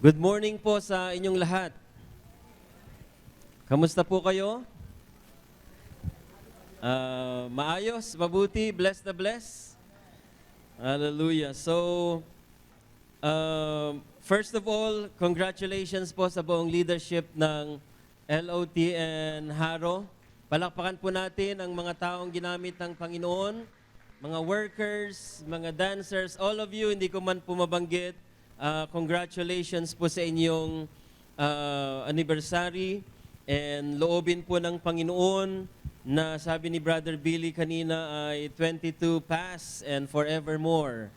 Good morning po sa inyong lahat. Kamusta po kayo? Maayos, mabuti, blessed na blessed. Hallelujah. So, first of all, congratulations po sa buong leadership ng LOT and Haro. Palakpakan po natin ang mga taong ginamit ng Panginoon, mga workers, mga dancers, all of you, hindi ko man po mabanggit. Congratulations po sa inyong anniversary and loobin po ng Panginoon na sabi ni Brother Billy kanina ay 22 pass and forevermore.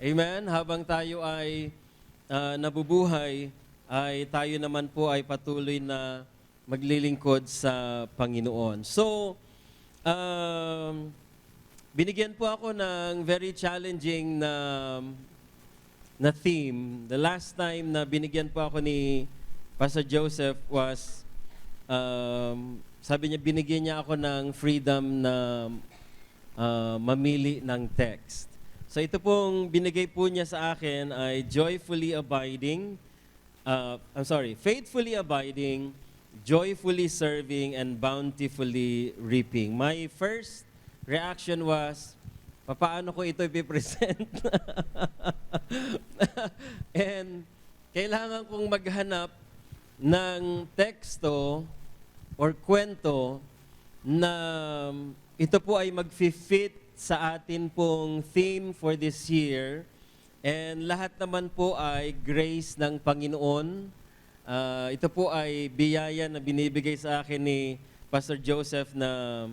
Amen? Habang tayo ay nabubuhay, ay tayo naman po ay patuloy na maglilingkod sa Panginoon. So, binigyan po ako ng very challenging na theme. The last time na binigyan po ako ni Pastor Joseph was, sabi niya, binigyan niya ako ng freedom na mamili ng text. So ito pong binigay po niya sa akin ay faithfully abiding, joyfully serving, and bountifully reaping. My first reaction was, paano ko ito ipipresent? And kailangan kong maghanap ng teksto or kwento na ito po ay mag-fit sa atin pong theme for this year. And lahat naman po ay grace ng Panginoon. Ito po ay biyaya na binibigay sa akin ni Pastor Joseph na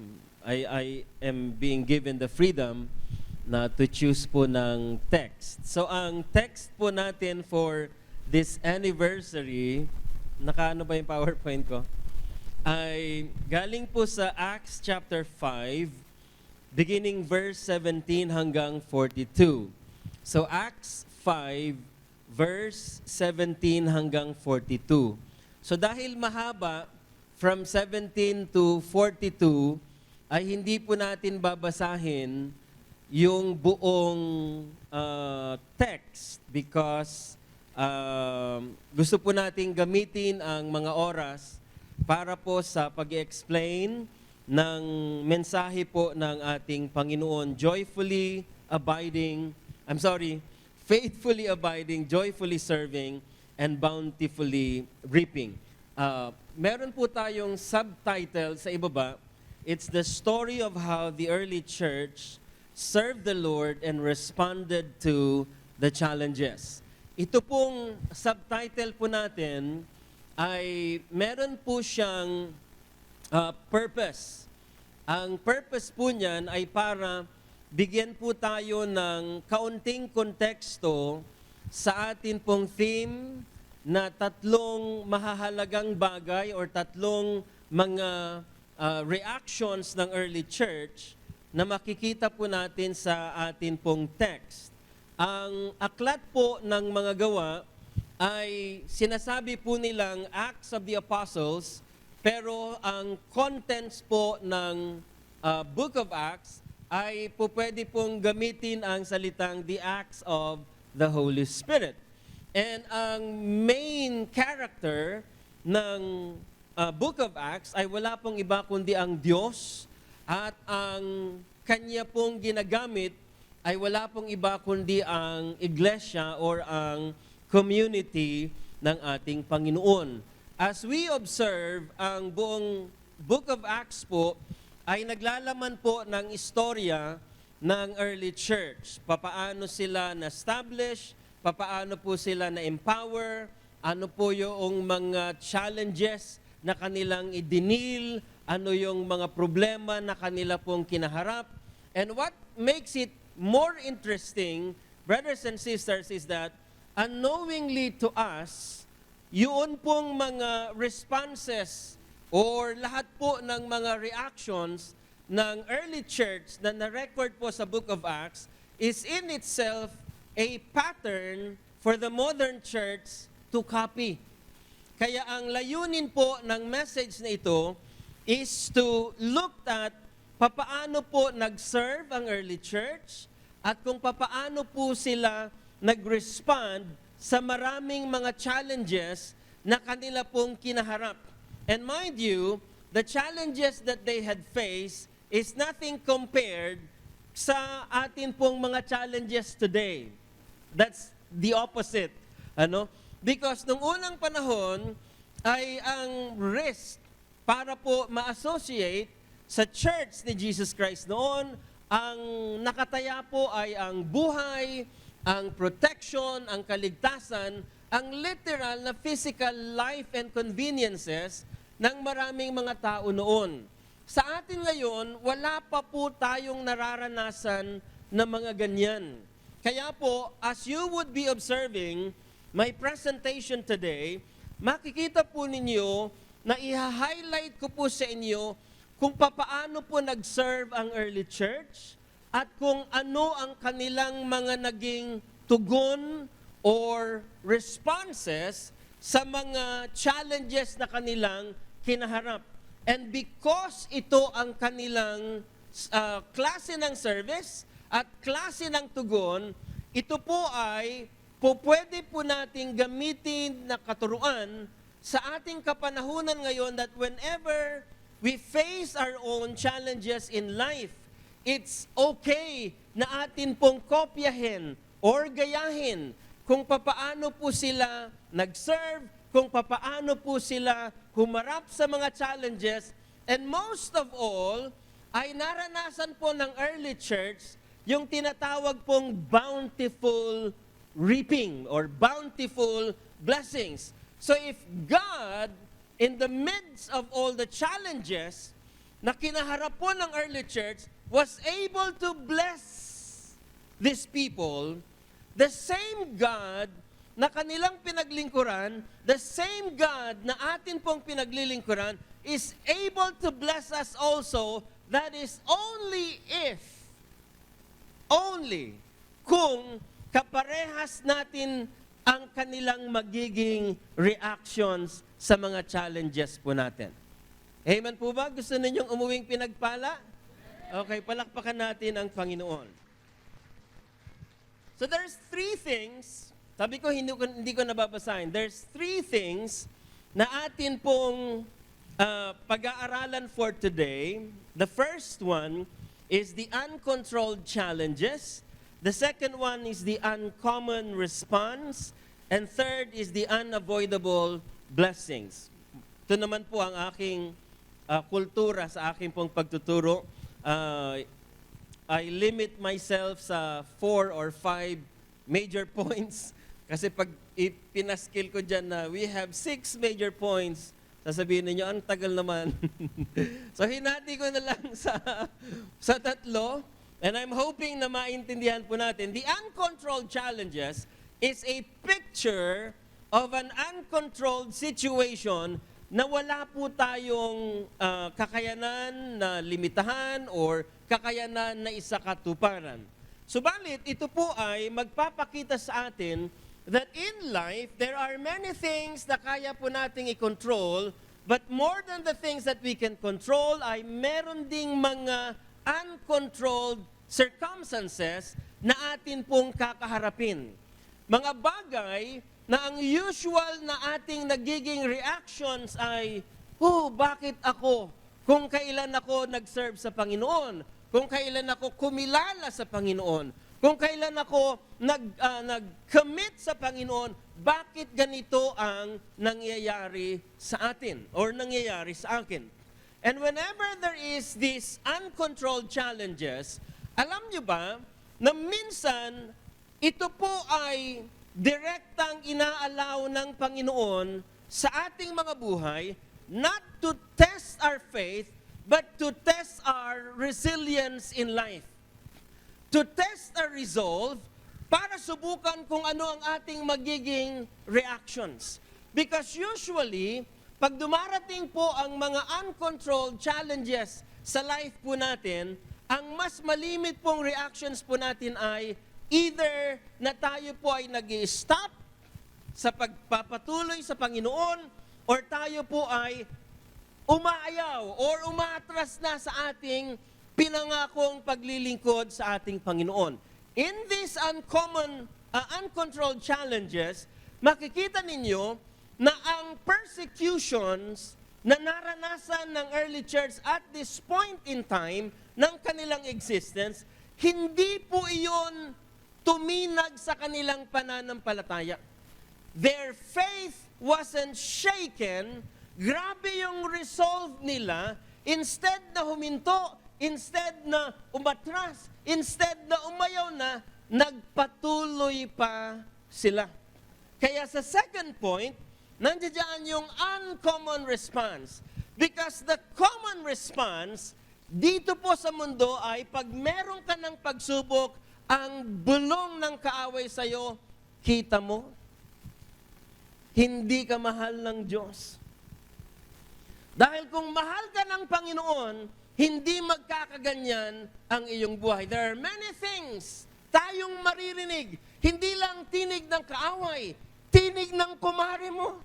I am being given the freedom na to choose po ng text. So ang text po natin for this anniversary, nakaano ba yung PowerPoint ko? Ay galing po sa Acts chapter 5, beginning verse 17 hanggang 42. So Acts 5, verse 17 hanggang 42. So dahil mahaba, from 17 to 42, ay hindi po natin babasahin yung buong text because gusto po nating gamitin ang mga oras para po sa pag-explain ng mensahe po ng ating Panginoon, faithfully abiding, joyfully serving, and bountifully reaping. Meron po tayong subtitle sa ibaba. It's the story of how the early church served the Lord and responded to the challenges. Ito pong subtitle po natin ay meron po siyang purpose. Ang purpose po niyan ay para bigyan po tayo ng kaunting konteksto sa atin pong theme na tatlong mahahalagang bagay or tatlong mga reactions ng early church na makikita po natin sa atin pong text. Ang aklat po ng mga gawa ay sinasabi po nilang Acts of the Apostles, pero ang contents po ng Book of Acts ay po pwede pong gamitin ang salitang the Acts of the Holy Spirit. And ang main character ng Book of Acts ay wala pong iba kundi ang Diyos, at ang kanya pong ginagamit ay wala pong iba kundi ang iglesia or ang community ng ating Panginoon. As we observe, ang buong Book of Acts po ay naglalaman po ng istorya ng early church. Papaano sila na-establish, papaano po sila na-empower, ano po yung mga challenges na kanilang idinil, ano yung mga problema na kanila pong kinaharap. And what makes it more interesting, brothers and sisters, is that unknowingly to us, yun pong mga responses or lahat po ng mga reactions ng early church na na-record po sa Book of Acts is in itself a pattern for the modern church to copy. Kaya ang layunin po ng message na ito is to look at papaano po nag-serve ang early church at kung papaano po sila nag-respond sa maraming mga challenges na kanila pong kinaharap. And mind you, the challenges that they had faced is nothing compared sa atin pong mga challenges today. That's the opposite. Ano? Because nung unang panahon ay ang risk para po ma-associate sa church ni Jesus Christ noon, ang nakataya po ay ang buhay, ang protection, ang kaligtasan, ang literal na physical life and conveniences ng maraming mga tao noon. Sa atin ngayon, wala pa po tayong nararanasan na mga ganyan. Kaya po, as you would be observing my presentation today, makikita po ninyo na i-highlight ko po sa inyo kung papaano po nag-serve ang early church at kung ano ang kanilang mga naging tugon or responses sa mga challenges na kanilang kinaharap. And because ito ang kanilang klase ng service at klase ng tugon, ito po ay pwede po nating gamitin na katuruan sa ating kapanahunan ngayon that whenever we face our own challenges in life, it's okay na atin pong kopyahin or gayahin kung papaano po sila nag-serve, kung papaano po sila humarap sa mga challenges, and most of all, ay naranasan po ng early church yung tinatawag pong bountiful reaping or bountiful blessings. So if God, in the midst of all the challenges na kinaharap po ng early church, was able to bless these people, the same God na kanilang pinaglingkuran, the same God na atin pong pinaglilingkuran, is able to bless us also. That is only kung kaparehas natin ang kanilang magiging reactions sa mga challenges po natin. Amen po ba? Gusto ninyong umuwing pinagpala? Okay, palakpakan natin ang Panginoon. So there's three things, sabi ko hindi ko nababasahin, there's three things na atin pong pag-aaralan for today. The first one is the uncontrolled challenges. The second one is the uncommon response. And third is the unavoidable blessings. Ito naman po ang aking kultura sa aking pong pagtuturo. I limit myself sa 4 or 5 major points. Kasi pag pinaskill ko dyan na we have 6 major points, sasabihin ninyo, ang tagal naman. So hinati ko na lang sa tatlo. And I'm hoping na maintindihan po natin. The uncontrolled challenges is a picture of an uncontrolled situation na wala po tayong kakayanan na limitahan or kakayanan na isakatuparan. Subalit, ito po ay magpapakita sa atin that in life, there are many things na kaya po nating i-control, but more than the things that we can control, ay meron ding mga uncontrolled circumstances na atin pong kakaharapin. Mga bagay na ang usual na ating nagiging reactions ay, bakit ako? Kung kailan ako nag-serve sa Panginoon, kung kailan ako kumilala sa Panginoon, kung kailan ako nag-commit sa Panginoon, bakit ganito ang nangyayari sa atin or nangyayari sa akin? And whenever there is these uncontrolled challenges, alam nyo ba na minsan ito po ay direktang inaalaw ng Panginoon sa ating mga buhay, not to test our faith, but to test our resilience in life. To test our resolve para subukan kung ano ang ating magiging reactions. Because usually, pag dumarating po ang mga uncontrolled challenges sa life po natin, ang mas malimit pong reactions po natin ay either na tayo po ay nag-i-stop sa pagpapatuloy sa Panginoon or tayo po ay umaayaw or umatras na sa ating pinangakong paglilingkod sa ating Panginoon. In this uncommon uncontrolled challenges, makikita ninyo na ang persecutions na naranasan ng early church at this point in time ng kanilang existence, hindi po iyon tuminag sa kanilang pananampalataya. Their faith wasn't shaken. Grabe yung resolve nila. Instead na huminto, instead na umatras, instead na umayaw na, nagpatuloy pa sila. Kaya sa second point, nandiyan yung uncommon response. Because the common response dito po sa mundo ay pag meron ka ng pagsubok, ang bulong ng kaaway sa'yo, kita mo, hindi ka mahal ng Diyos. Dahil kung mahal ka ng Panginoon, hindi magkakaganyan ang iyong buhay. There are many things tayong maririnig. Hindi lang tinig ng kaaway, tinig ng kumare mo.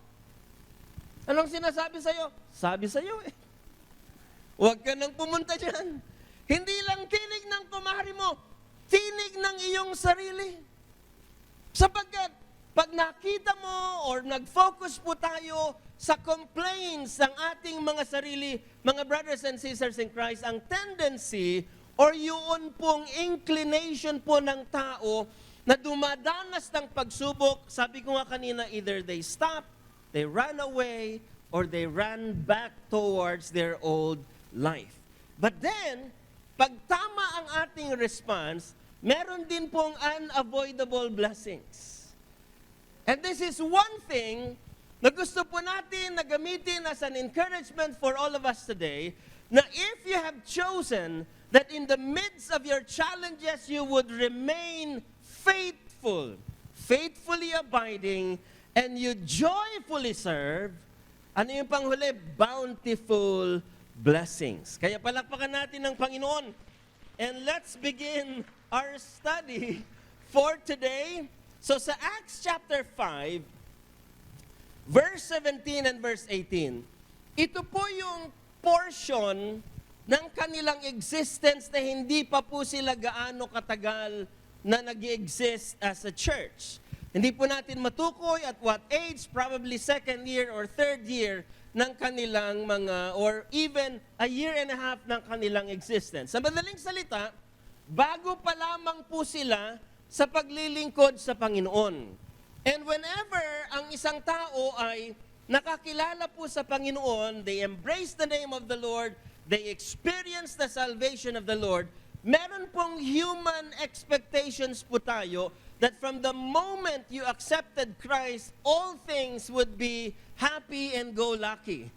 Anong sinasabi sa'yo? Sabi sa'yo eh. Huwag ka nang pumunta dyan. Hindi lang tinig ng kumare mo, tinig ng iyong sarili. Sapagkat pag nakita mo or nag-focus po tayo sa complaints ng ating mga sarili, mga brothers and sisters in Christ, ang tendency or yun pong inclination po ng tao na dumadanas ng pagsubok, sabi ko nga kanina, either they stop, they run away, or they run back towards their old life. But then, pag tama ang ating response, meron din pong unavoidable blessings. And this is one thing na gusto po natin na gamitin as an encouragement for all of us today, na if you have chosen that in the midst of your challenges, you would remain faithful, faithfully abiding, and you joyfully serve, ano yung panghuli? Bountiful blessings. Kaya palakpakan natin ng Panginoon. And let's begin our study for today. So sa Acts chapter 5, verse 17 and verse 18, ito po yung portion ng kanilang existence na hindi pa po sila gaano katagal na nag-exist as a church. Hindi po natin matukoy at what age, probably second year or third year ng kanilang mga, or even a year and a half ng kanilang existence. Sa madaling salita, bago pa lamang po sila sa paglilingkod sa Panginoon. And whenever ang isang tao ay nakakilala po sa Panginoon, they embrace the name of the Lord, they experience the salvation of the Lord, meron pong human expectations po tayo that from the moment you accepted Christ, all things would be happy and go lucky.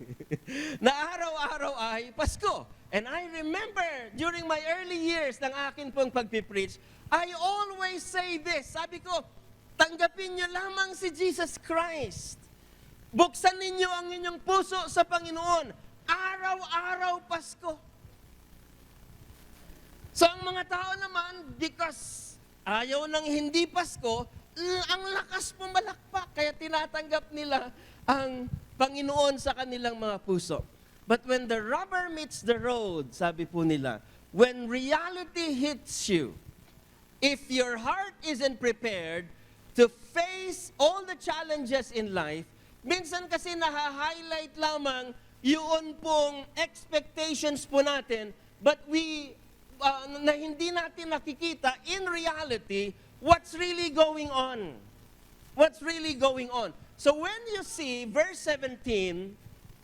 Na araw-araw ay Pasko. And I remember during my early years ng akin pong pagpipreach, I always say this, sabi ko, tanggapin niyo lamang si Jesus Christ. Buksan ninyo ang inyong puso sa Panginoon. Araw-araw Pasko. So ang mga tao naman, because ayaw ng hindi Pasko, ang lakas pumalakpak. Kaya tinatanggap nila ang Panginoon sa kanilang mga puso. But when the rubber meets the road, sabi po nila, when reality hits you, if your heart isn't prepared to face all the challenges in life, minsan kasi naha-highlight lamang yun pong expectations po natin, but we, na hindi natin nakikita in reality what's really going on. What's really going on. So when you see verse 17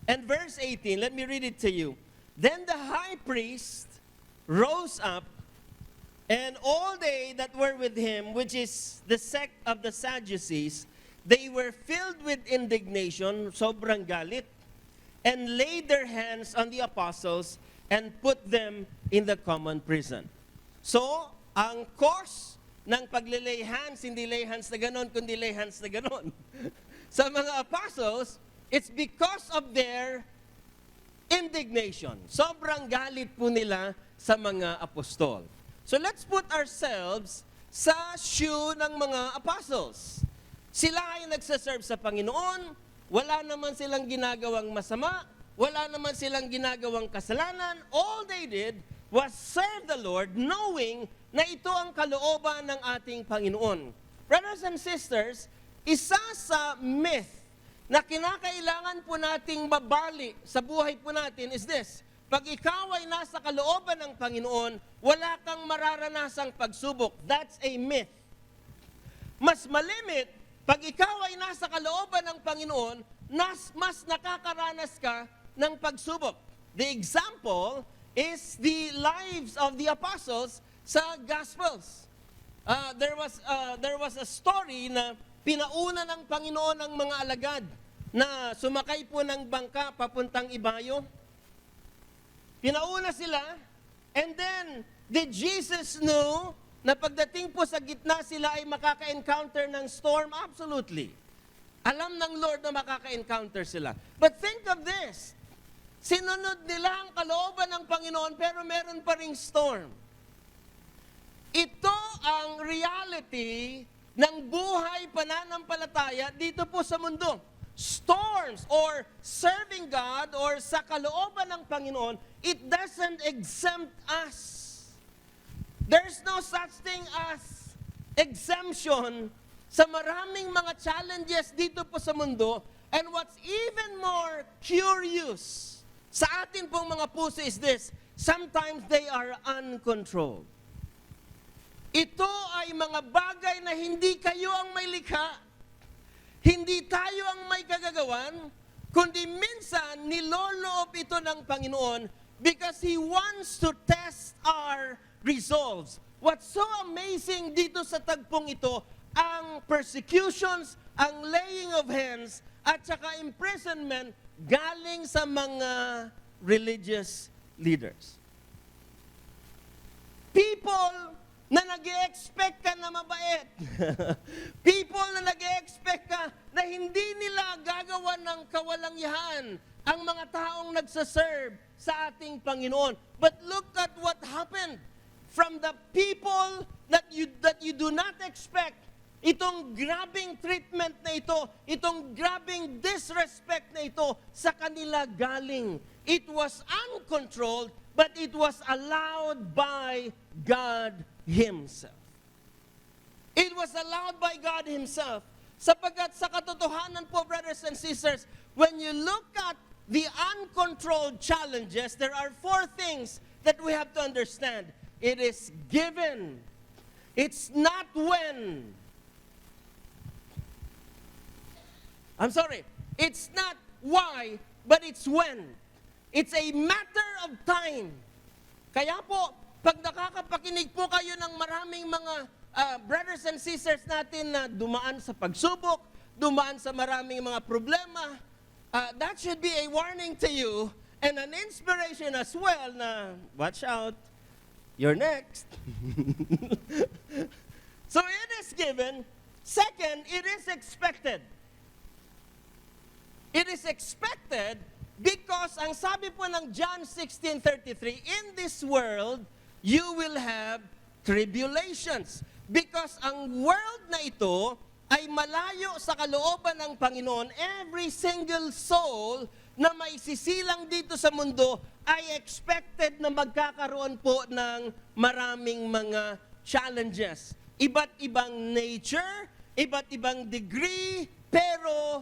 and verse 18, let me read it to you. Then the high priest rose up, and all they that were with him, which is the sect of the Sadducees, they were filled with indignation, sobrang galit, and laid their hands on the apostles and put them in the common prison. So, ang cause ng paglilay hands, hindi lay hands na ganon, kundi lay hands na ganon. Sa mga apostles, it's because of their indignation. Sobrang galit po nila sa mga apostol. So let's put ourselves sa shoe ng mga apostles. Sila ay nagsaserve sa Panginoon, wala naman silang ginagawang masama, wala naman silang ginagawang kasalanan. All they did was serve the Lord knowing na ito ang kalooban ng ating Panginoon. Brothers and sisters, isa sa myth na kinakailangan po nating mabali sa buhay po natin is this: pag ikaw ay nasa kalooban ng Panginoon, wala kang mararanasang pagsubok. That's a myth. Mas malimit, pag ikaw ay nasa kalooban ng Panginoon, mas nakakaranas ka ng pagsubok. The example is the lives of the apostles sa Gospels. There was a story na pinauna ng Panginoon ang mga alagad na sumakay po ng bangka papuntang Ibayo. Pinauna sila, and then did Jesus know na pagdating po sa gitna sila ay makaka-encounter ng storm? Absolutely. Alam ng Lord na makaka-encounter sila. But think of this, sinunod nila ang kalooban ng Panginoon pero meron pa ring storm. Ito ang reality ng buhay pananampalataya dito po sa mundo. Storms or serving God or sa kalooban ng Panginoon, it doesn't exempt us. There's no such thing as exemption sa maraming mga challenges dito po sa mundo. And what's even more curious sa atin pong mga puso is this: sometimes they are uncontrolled. Ito ay mga bagay na hindi kayo ang may likha, hindi tayo ang may kagagawan, kundi minsan niloloob ito ng Panginoon because He wants to test our resolves. What's so amazing dito sa tagpong ito, ang persecutions, ang laying of hands, at saka imprisonment galing sa mga religious leaders. People na nag-e-expect ka na mabait. People na nag-e-expect ka na hindi nila gagawan ng kawalang-yahan ang mga taong nagsaserve sa ating Panginoon. But look at what happened from the people that you do not expect. Itong grabing treatment na ito, itong grabing disrespect na ito sa kanila galing. It was uncontrolled, but it was allowed by God Himself. It was allowed by God Himself. Sapagkat sa katotohanan po, brothers and sisters, when you look at the uncontrolled challenges, there are 4 things that we have to understand. It is given. It's not when. It's not why, but it's when. It's a matter of time. Kaya po, pag nakakapakinig po kayo ng maraming mga brothers and sisters natin na dumaan sa pagsubok, dumaan sa maraming mga problema, that should be a warning to you and an inspiration as well na, watch out, you're next. So it is given. Second, it is expected. It is expected because ang sabi po ng John 16:33, in this world, you will have tribulations. Because ang world na ito ay malayo sa kalooban ng Panginoon. Every single soul na may sisilang dito sa mundo ay expected na magkakaroon po ng maraming mga challenges. Iba't ibang nature, iba't ibang degree, pero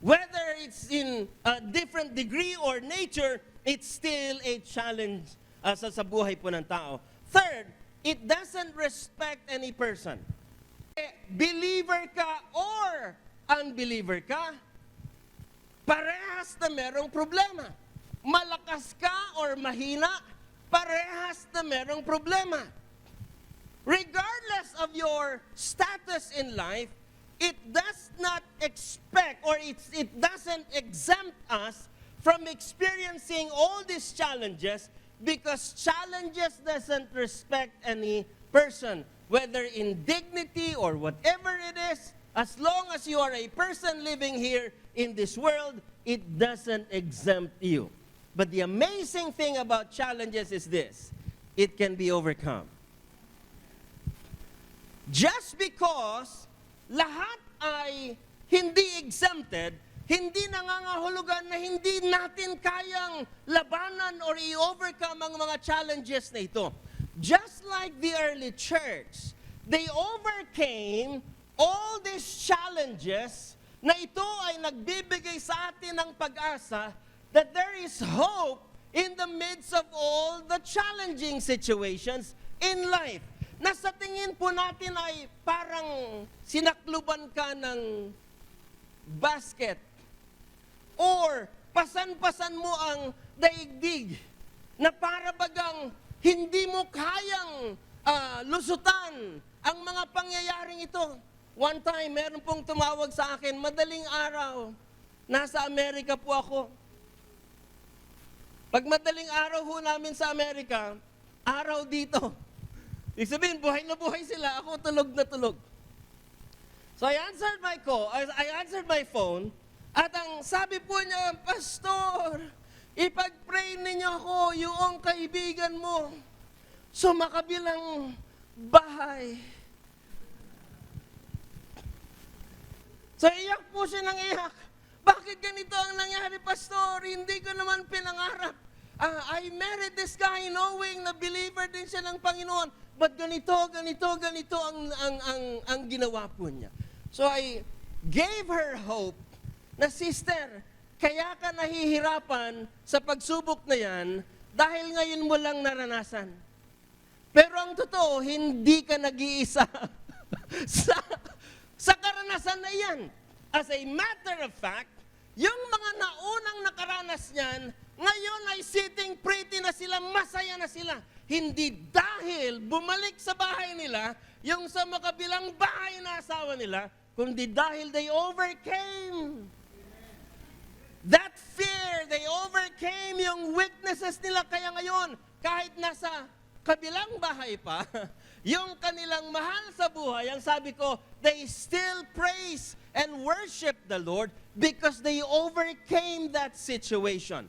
whether it's in a different degree or nature, it's still a challenge sa buhay po ng tao. Third, it doesn't respect any person. Believer ka or unbeliever ka, parehas na merong problema. Malakas ka or mahina, parehas na merong problema. Regardless of your status in life, it does not expect or it doesn't exempt us from experiencing all these challenges because challenges doesn't respect any person, whether in dignity or whatever it is. As long as you are a person living here in this world, it doesn't exempt you. But the amazing thing about challenges is this: it can be overcome. Just because lahat ay hindi exempted, hindi nangangahulugan na hindi natin kayang labanan or i-overcome ang mga challenges na ito. Just like the early church, they overcame all these challenges na ito ay nagbibigay sa atin ng pag-asa that there is hope in the midst of all the challenging situations in life. Na sa tingin po natin ay parang sinakluban ka ng basket or pasan-pasan mo ang daigdig na para bagang hindi mo kayang lusutan ang mga pangyayaring ito. One time, meron pong tumawag sa akin, madaling araw, nasa Amerika po ako. Pag madaling araw ho namin sa Amerika, araw dito. Ibig sabihin, buhay na buhay sila, ako tulog na tulog. So I answered my call, I answered my phone, at ang sabi po niya, Pastor, ipag-pray ninyo ako, yung kaibigan mo, sumakabilang bahay. So iyak po siya ng iyak. Bakit ganito ang nangyari, Pastor? Hindi ko naman pinangarap. I married this guy knowing na believer din siya ng Panginoon. But ganito ang ginawa po niya. So I gave her hope na, sister, kaya ka nahihirapan sa pagsubok na yan dahil ngayon mo lang naranasan. Pero ang totoo, hindi ka nag-iisa sa karanasan na yan. As a matter of fact, yung mga naunang nakaranas niyan, ngayon ay sitting pretty na sila, masaya na sila. Hindi dahil bumalik sa bahay nila, yung sa makabilang bahay na asawa nila, kundi dahil they overcame that fear, they overcame yung weaknesses nila. Kaya ngayon, kahit nasa kabilang bahay pa, yung kanilang mahal sa buhay, ang sabi ko, they still praise and worship the Lord because they overcame that situation.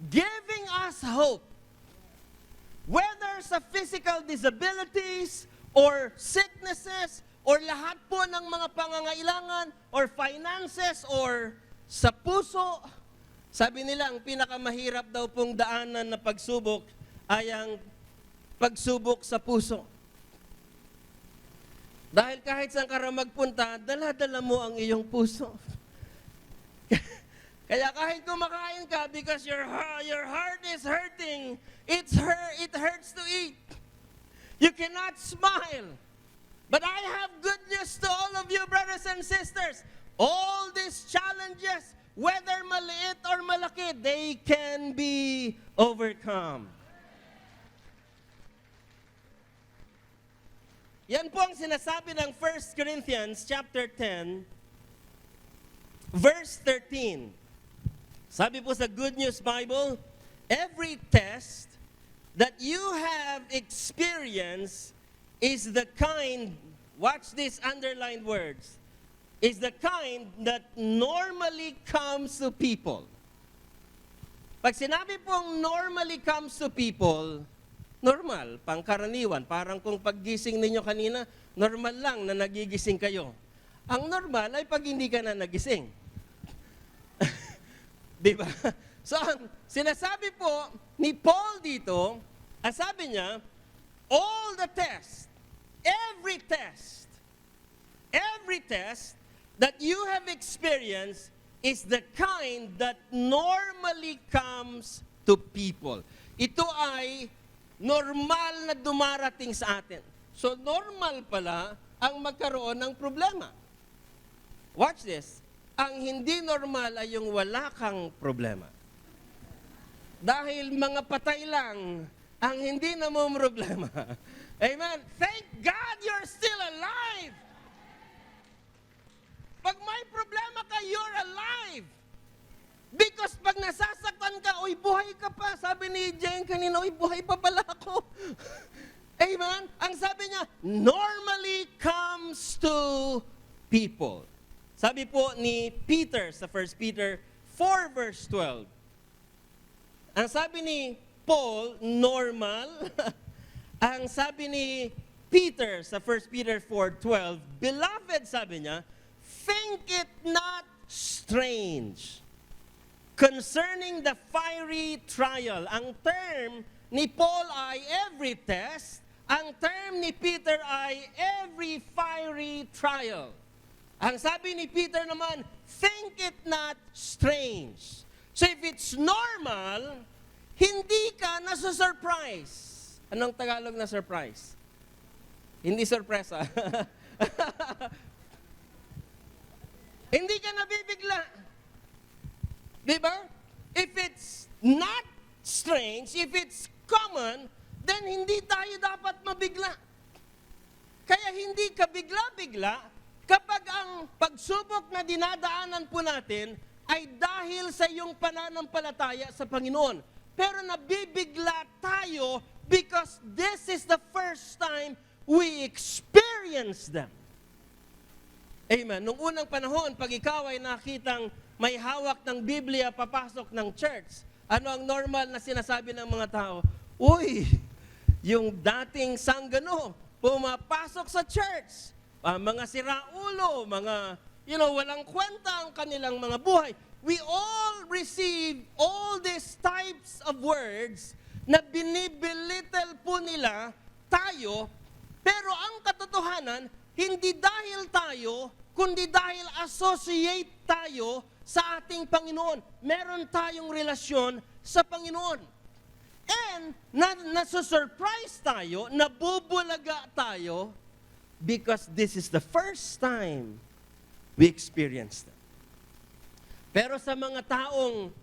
Giving us hope. Whether sa physical disabilities or sicknesses or lahat po ng mga pangangailangan or finances or sa puso, sabi nila ang pinakamahirap daw pong daanan na pagsubok ay ang pagsubok sa puso. Dahil kahit saan ka magpunta, dala-dala mo ang iyong puso. Kaya kahit kumakain ka because your heart is hurting, it hurts to eat. You cannot smile. But I have good news to all of you, brothers and sisters. All these challenges, whether maliit or malaki, they can be overcome. Yan po ang sinasabi ng 1 Corinthians chapter 10, verse 13. Sabi po sa Good News Bible, every test that you have experienced is the kind, watch these underlined words, is the kind that normally comes to people. Pag sinabi pong normally comes to people, normal, pangkaraniwan. Parang kung paggising ninyo kanina, normal lang na nagigising kayo. Ang normal ay pag hindi ka na nagising. Diba? So, sinasabi po ni Paul dito, sabi niya, all the tests, every test that you have experienced is the kind that normally comes to people. Ito ay normal na dumarating sa atin. So, normal pala ang magkaroon ng problema. Watch this. Ang hindi normal ay yung wala kang problema. Dahil mga patay lang ang hindi na mo problema. Amen. Thank God you're still alive. Pag may problema ka, you're alive. Because pag nasasaktan ka, uy, buhay ka pa. Sabi ni Jane kanina, uy, buhay pa pala ako. Amen? Ang sabi niya, normally comes to people. Sabi po ni Peter sa 1 Peter 4 verse 12. Ang sabi ni Paul, normal. Ang sabi ni Peter sa 1 Peter 4:12, beloved, sabi niya, think it not strange concerning the fiery trial. Ang term ni Paul ay every test. Ang term ni Peter ay every fiery trial. Ang sabi ni Peter naman, think it not strange. So if it's normal, hindi ka nasa-surprise. Anong Tagalog na surprise? Hindi sorpresa. Hindi ka nabibigla. Di ba? If it's not strange, if it's common, then hindi tayo dapat mabigla. Kaya hindi ka bigla-bigla kapag ang pagsubok na dinadaanan po natin ay dahil sa iyong pananampalataya sa Panginoon. Pero nabibigla tayo because this is the first time we experience them. Amen. Nung unang panahon, pag ikaw ay nakitang may hawak ng Biblia papasok ng church, ano ang normal na sinasabi ng mga tao? Uy, yung dating sanggano, pumapasok sa church. Mga siraulo, mga, walang kwenta ang kanilang mga buhay. We all receive all these types of words na binibilittle po nila tayo, pero ang katotohanan, hindi dahil tayo, kundi dahil associate tayo sa ating Panginoon. Meron tayong relasyon sa Panginoon. And nasusurprise tayo, nabubulaga tayo, because this is the first time we experience that. Pero sa mga taong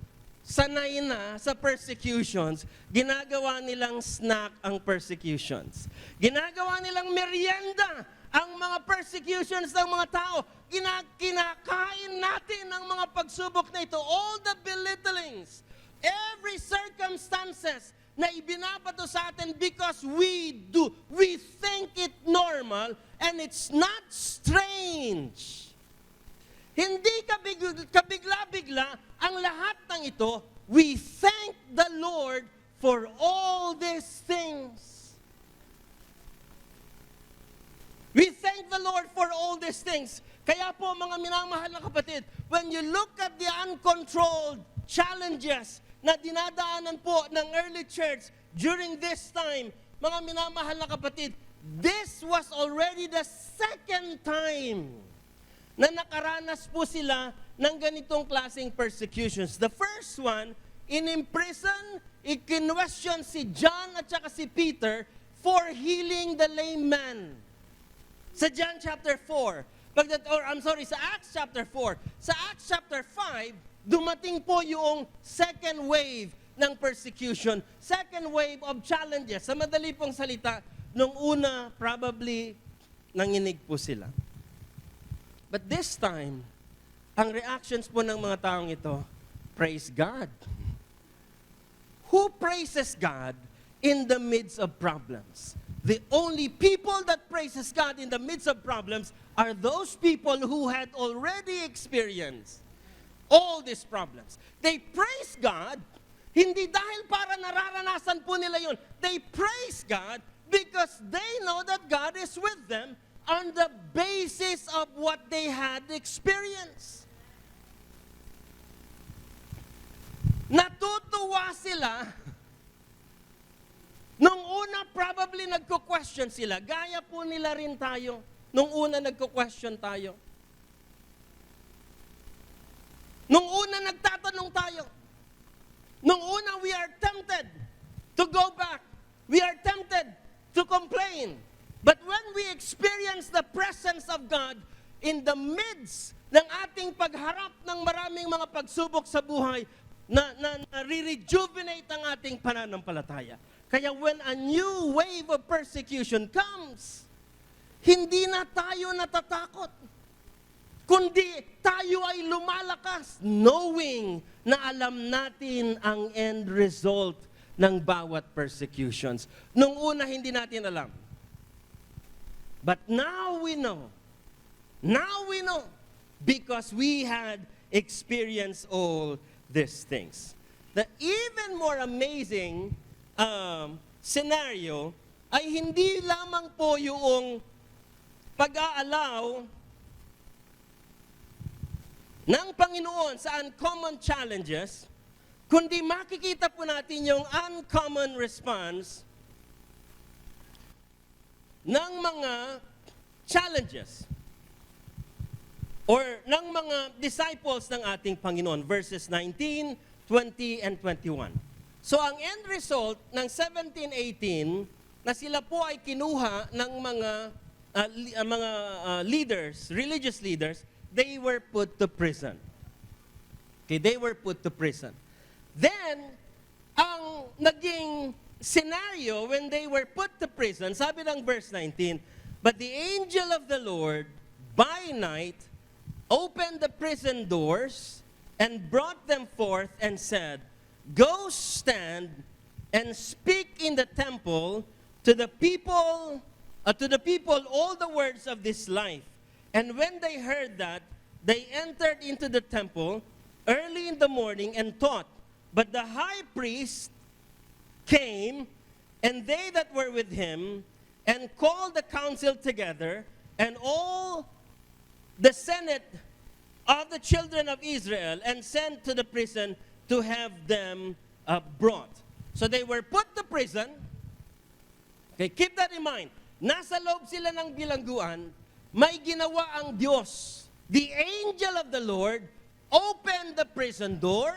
sanay na sa persecutions, ginagawa nilang snack ang persecutions. Ginagawa nilang merienda ang mga persecutions ng mga tao. Kinakain natin ang mga pagsubok na ito. All the belittlings, every circumstances na ibinabato sa atin because we think it normal and it's not strange. Hindi kabigla-bigla ang lahat ng ito. We thank the Lord for all these things. We thank the Lord for all these things. Kaya po mga minamahal na kapatid, when you look at the uncontrolled challenges na dinadaanan po ng early church during this time, mga minamahal na kapatid, this was already the second time na nakaranas po sila ng ganitong klaseng persecutions. The first one, in prison, ikinwestiyon si John at saka si Peter for healing the lame man. Sa John chapter 4, sa Acts chapter 4, sa Acts chapter 5, dumating po yung second wave ng persecution, second wave of challenges. Sa madali pong salita, nung una, probably, nanginig po sila. But this time, ang reactions po ng mga taong ito, praise God. Who praises God in the midst of problems? The only people that praises God in the midst of problems are those people who had already experienced all these problems. They praise God, hindi dahil para nararanasan po nila yun. They praise God because they know that God is with them on the basis of what they had experienced. Natutuwa sila. Nung una, probably nagko-question sila. Gaya po nila rin tayo. Nung una, nagko-question tayo. Nung una, nagtatanong tayo. Nung una, we are tempted to go back. We are tempted to complain. But when we experience the presence of God in the midst ng ating pagharap ng maraming mga pagsubok sa buhay, na re-rejuvenate ang ating pananampalataya. Kaya when a new wave of persecution comes, hindi na tayo natatakot, kundi tayo ay lumalakas, knowing na alam natin ang end result ng bawat persecutions. Nung una, hindi natin alam. But now we know. Now we know. Because we had experienced all these things. The even more amazing scenario ay hindi lamang po yung pag-aalaw ng Panginoon sa uncommon challenges, kundi makikita po natin yung uncommon response ng mga challenges. or ng mga disciples ng ating Panginoon. Verses 19, 20, and 21. So ang end result ng 1718 na sila po ay kinuha ng mga leaders, religious leaders, they were put to prison. Okay, they were put to prison. Then, ang naging scenario when they were put to prison, sabi ng verse 19, but the angel of the Lord by night opened the prison doors and brought them forth and said, go stand and speak in the temple to the people all the words of this life. And when they heard that, they entered into the temple early in the morning and taught. But the high priest came, and they that were with him, and called the council together, and all the senate of the children of Israel, and sent to the prison to have them brought. So they were put to prison. Okay, keep that in mind. Nasa loob sila ng bilangguan, may ginawa ang Diyos. The angel of the Lord opened the prison door,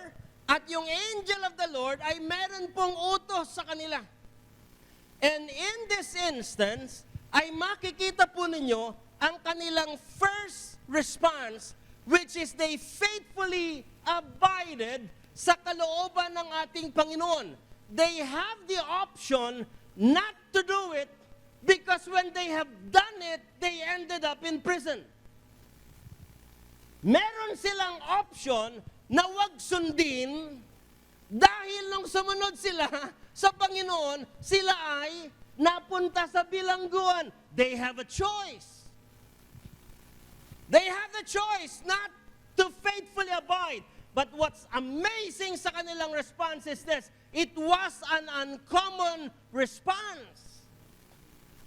at yung angel of the Lord ay meron pong utos sa kanila. And in this instance, ay makikita po ninyo ang kanilang first response, which is they faithfully abided sa kalooban ng ating Panginoon. They have the option not to do it because when they have done it, they ended up in prison. Meron silang option na wag sundin dahil nung sumunod sila sa Panginoon, sila ay napunta sa bilangguan. They have a choice. They have the choice not to faithfully abide. But what's amazing sa kanilang response is this. It was an uncommon response.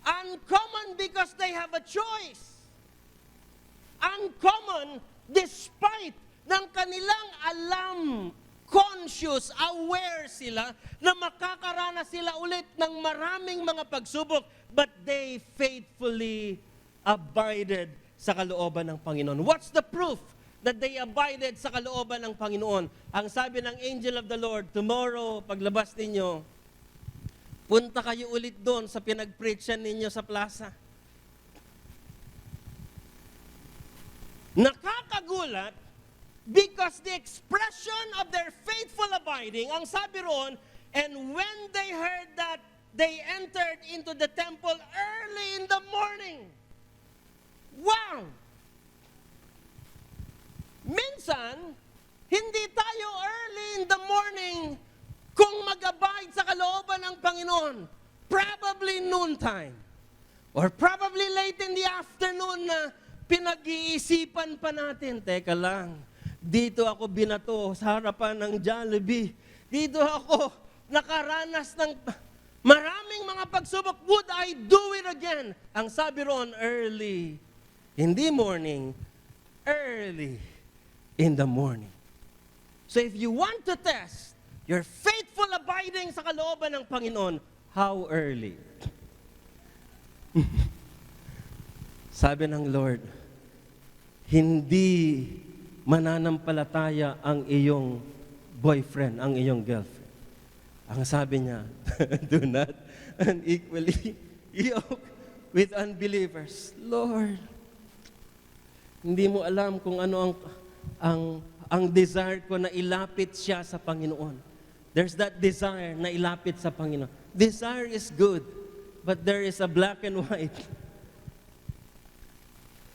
Uncommon because they have a choice. Uncommon despite ng kanilang alam, conscious, aware sila na makakaranas sila ulit ng maraming mga pagsubok, but they faithfully abided sa kalooban ng Panginoon. What's the proof that they abided sa kalooban ng Panginoon? Ang sabi ng angel of the Lord, tomorrow, paglabas ninyo, punta kayo ulit doon sa pinag-preachan ninyo sa plaza. Nakakagulat because the expression of their faithful abiding, ang sabi roon, and when they heard that, they entered into the temple early in the morning. Wow! Minsan, hindi tayo early in the morning kung mag-abide sa kalooban ng Panginoon. Probably noontime. Or probably late in the afternoon na pinag-iisipan pa natin. Teka lang, dito ako binato sa harapan ng Jollibee. Dito ako nakaranas ng maraming mga pagsubok. Would I do it again? Ang sabi roon, early in the morning, early in the morning. So if you want to test your faithful abiding sa kalooban ng Panginoon, how early? Sabi ng Lord, hindi mananampalataya ang iyong boyfriend, ang iyong girlfriend. Ang sabi niya, do not unequally yoke with unbelievers. Lord, hindi mo alam kung ano ang desire ko na ilapit siya sa Panginoon. There's that desire na ilapit sa Panginoon. Desire is good, but there is a black and white.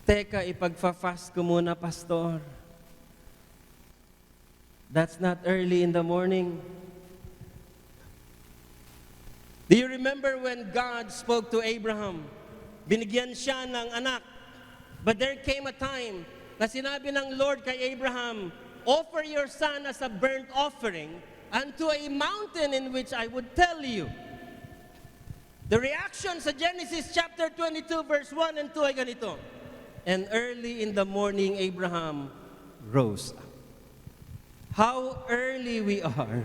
Teka, ipagfa-fast ko muna, Pastor. That's not early in the morning. Do you remember when God spoke to Abraham? Binigyan siya ng anak. But there came a time na sinabi ng Lord kay Abraham, offer your son as a burnt offering unto a mountain in which I would tell you. The reaction sa Genesis chapter 22 verse 1 and 2 ay ganito. And early in the morning, Abraham rose up. How early we are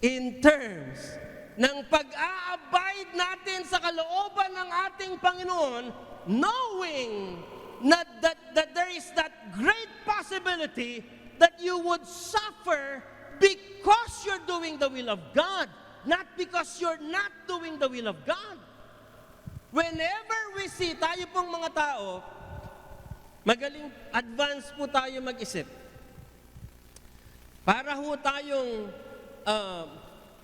in terms ng pag-a-abide natin sa kalooban ng ating Panginoon, knowing that that there is that great possibility that you would suffer because you're doing the will of God, not because you're not doing the will of God. Whenever we see, tayo pong mga tao, magaling advance po tayo mag-isip. Para ho tayong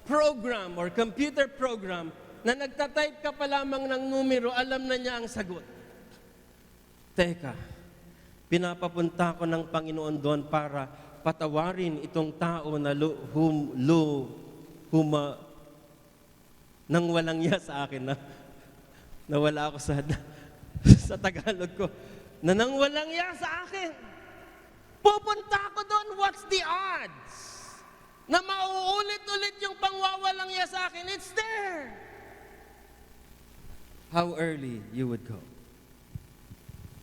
program or computer program na nagtatype ka pa lamang ng numero, alam na niya ang sagot. Teka, pinapapunta ko ng Panginoon doon para patawarin itong tao na nang walang iya sa akin na nawala ako sa Tagalog ko, na nang walang iya sa akin. Pupunta ako doon, what's the odds? Na mauulit-ulit yung pangwawalang iya sa akin, it's there. How early you would go.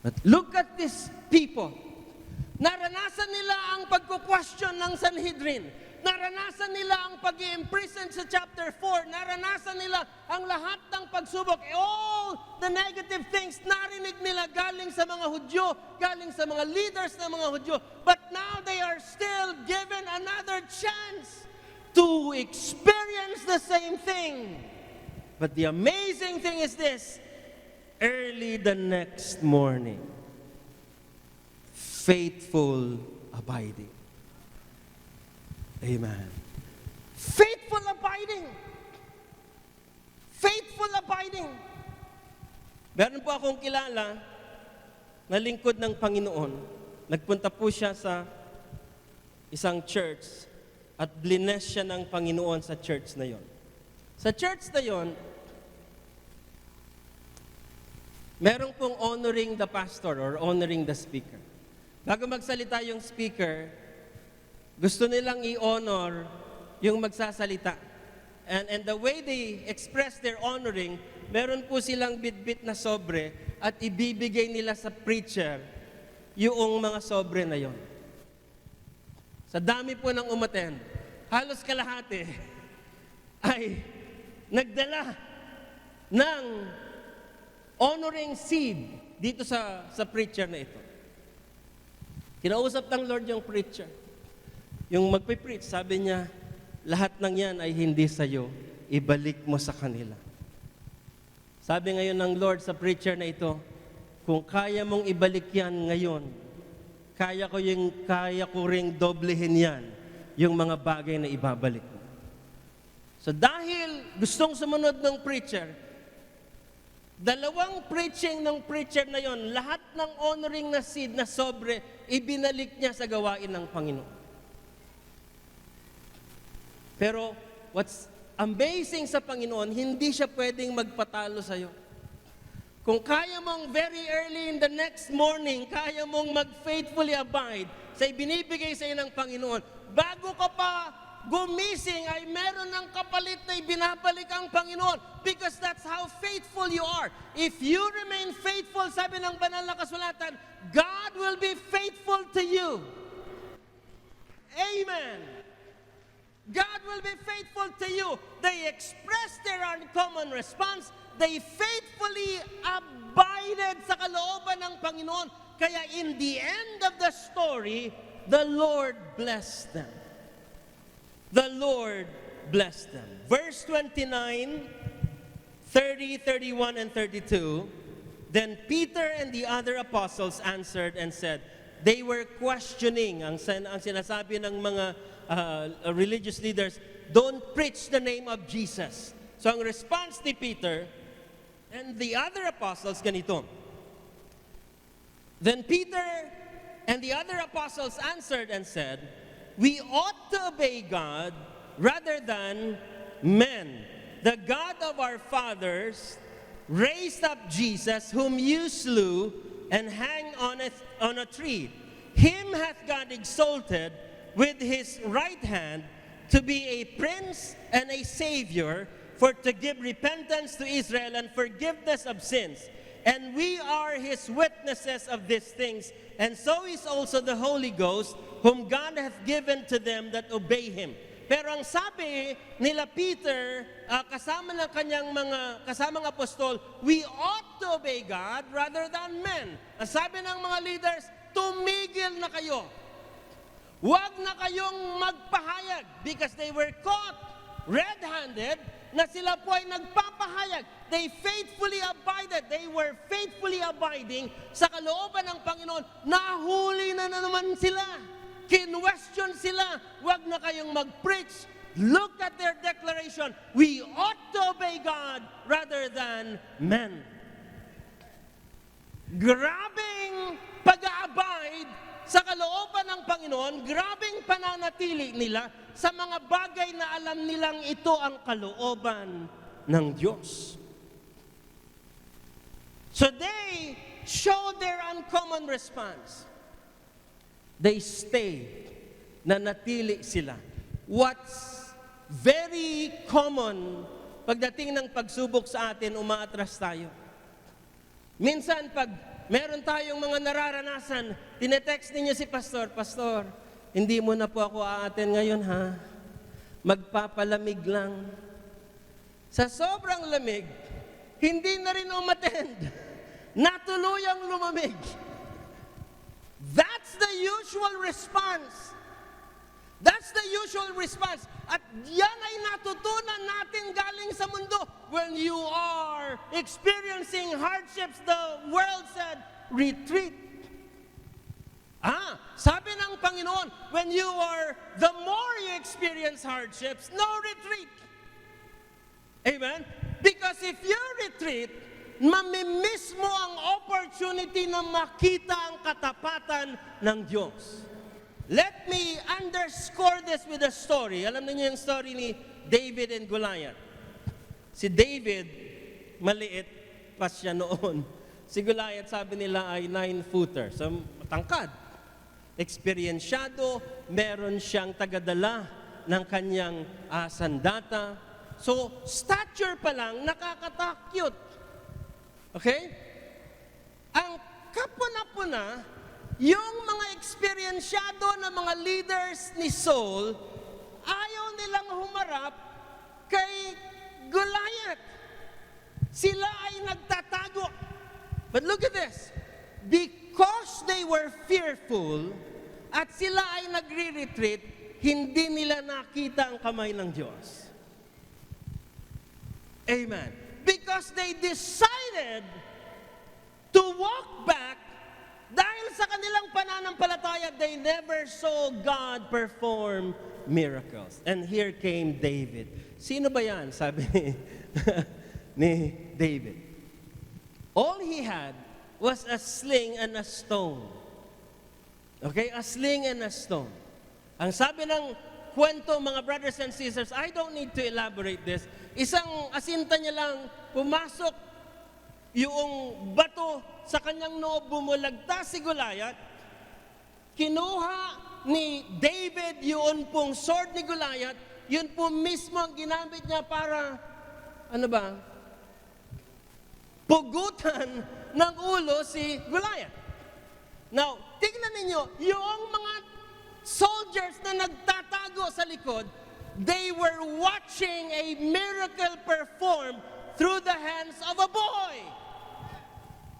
But look at these people. Naranasan nila ang pagko-question ng Sanhedrin. Naranasan nila ang pag-i-imprison sa chapter 4. Naranasan nila ang lahat ng pagsubok. All the negative things narinig nila galing sa mga Hudyo, galing sa mga leaders ng mga Hudyo. But now they are still given another chance to experience the same thing. But the amazing thing is this, early the next morning, faithful abiding. Amen. Faithful abiding. Faithful abiding. Meron po akong kilala na lingkod ng Panginoon. Nagpunta po siya sa isang church at blines siya ng Panginoon sa church na yon. Sa church na yon, meron pong honoring the pastor or honoring the speaker. Bago magsalita yung speaker, gusto nilang i-honor yung magsasalita. And the way they express their honoring, meron po silang bitbit na sobre at ibibigay nila sa preacher yung mga sobre na yon. Sa dami po ng umattend, halos kalahati ay nagdala ng honoring seed dito sa preacher na ito. Kinausap ng Lord yung preacher. Yung magpipreach, sabi niya, lahat ng yan ay hindi sa'yo, ibalik mo sa kanila. Sabi ngayon ng Lord sa preacher na ito, kung kaya mong ibalik yan ngayon, kaya ko ring doblehin yan, yung mga bagay na ibabalik mo. So dahil gustong sumunod ng preacher, dalawang preaching ng preacher na yon, lahat ng honoring na seed na sobre, ibinalik niya sa gawain ng Panginoon. Pero what's amazing sa Panginoon, hindi siya pwedeng magpatalo sa'yo. Kung kaya mong very early in the next morning, kaya mong mag-faithfully abide sa ibinibigay sa'yo ng Panginoon, bago ka pa gumising ay meron ng kapalit na ibinabalik ang Panginoon because that's how faithful you are. If you remain faithful, sabi ng banal na kasulatan, God will be faithful to you. Amen. God will be faithful to you. They expressed their uncommon response. They faithfully abided sa kalooban ng Panginoon. Kaya in the end of the story, the Lord blessed them. The Lord blessed them. Verse 29, 30, 31, and 32, then Peter and the other apostles answered and said, they were questioning, ang sinasabi ng mga religious leaders, don't preach the name of Jesus. So ang response ni Peter and the other apostles, ganito. Then Peter and the other apostles answered and said, we ought to obey God rather than men. The God of our fathers raised up Jesus, whom you slew and hang on a tree. Him hath God exalted with his right hand to be a prince and a savior, for to give repentance to Israel and forgiveness of sins. And we are his witnesses of these things, and so is also the Holy Ghost, whom God hath given to them that obey him. Pero ang sabi nila Peter, kasama ng kanyang kasamang apostol, we ought to obey God rather than men. Ang sabi ng mga leaders, tumigil na kayo. Huwag na kayong magpahayag because they were caught red-handed na sila po ay nagpapahayag. They faithfully abided. They were faithfully abiding sa kalooban ng Panginoon. Nahuli na naman sila. Kinwestiyon sila. Huwag na kayong mag-preach. Look at their declaration. We ought to obey God rather than men. Grabing pag-aabide sa kalooban ng Panginoon, grabing pananatili nila sa mga bagay na alam nilang ito ang kalooban ng Diyos. So they showed their uncommon response. They stayed, nanatili sila. What's very common pagdating ng pagsubok sa atin, umaatras tayo. Minsan pag meron tayong mga nararanasan, tinetext ninyo si Pastor, Pastor, hindi mo na po ako aaten ngayon ha. Magpapalamig lang. Sa sobrang lamig, hindi na rin umattend. Natuluyang lumamig. That's the usual response. That's the usual response. At yan ay natutunan natin galing sa mundo. When you are experiencing hardships, the world said, retreat. Sabi ng Panginoon, the more you experience hardships, no retreat. Amen? Because if you retreat, mamimiss mo ang opportunity na makita ang katapatan ng Diyos. Let me underscore this with a story. Alam niyo yung story ni David and Goliath. Si David, maliit pa siya noon. Si Goliath, sabi nila ay 9-footer. So, matangkad. Eksperyensyado, meron siyang tagadala ng kanyang sandata. So, stature pa lang, nakakatakyot. Okay? Ang kapuna-puna, yung mga eksperyensyado na mga leaders ni Saul, ayaw nilang humarap kay Goliath. Sila ay nagtatago. But look at this. Because they were fearful at sila ay nagre-retreat, hindi nila nakita ang kamay ng Diyos. Amen. Because they decided to walk back dahil sa kanilang pananampalataya, they never saw God perform miracles. And here came David. Sino ba yan? Sabi ni David. All he had was a sling and a stone. Okay? A sling and a stone. Ang sabi ng kwento, mga brothers and sisters, I don't need to elaborate this. Isang asinta niya lang, pumasok yung bato sa kanyang noo, bumulagtas si Goliath. Kinuha ni David yun pong sword ni Goliath, yun po mismo ang ginamit niya para, pugutan ng ulo si Goliath. Now, tingnan ninyo, yung mga soldiers na nagtatago sa likod, they were watching a miracle performed through the hands of a boy.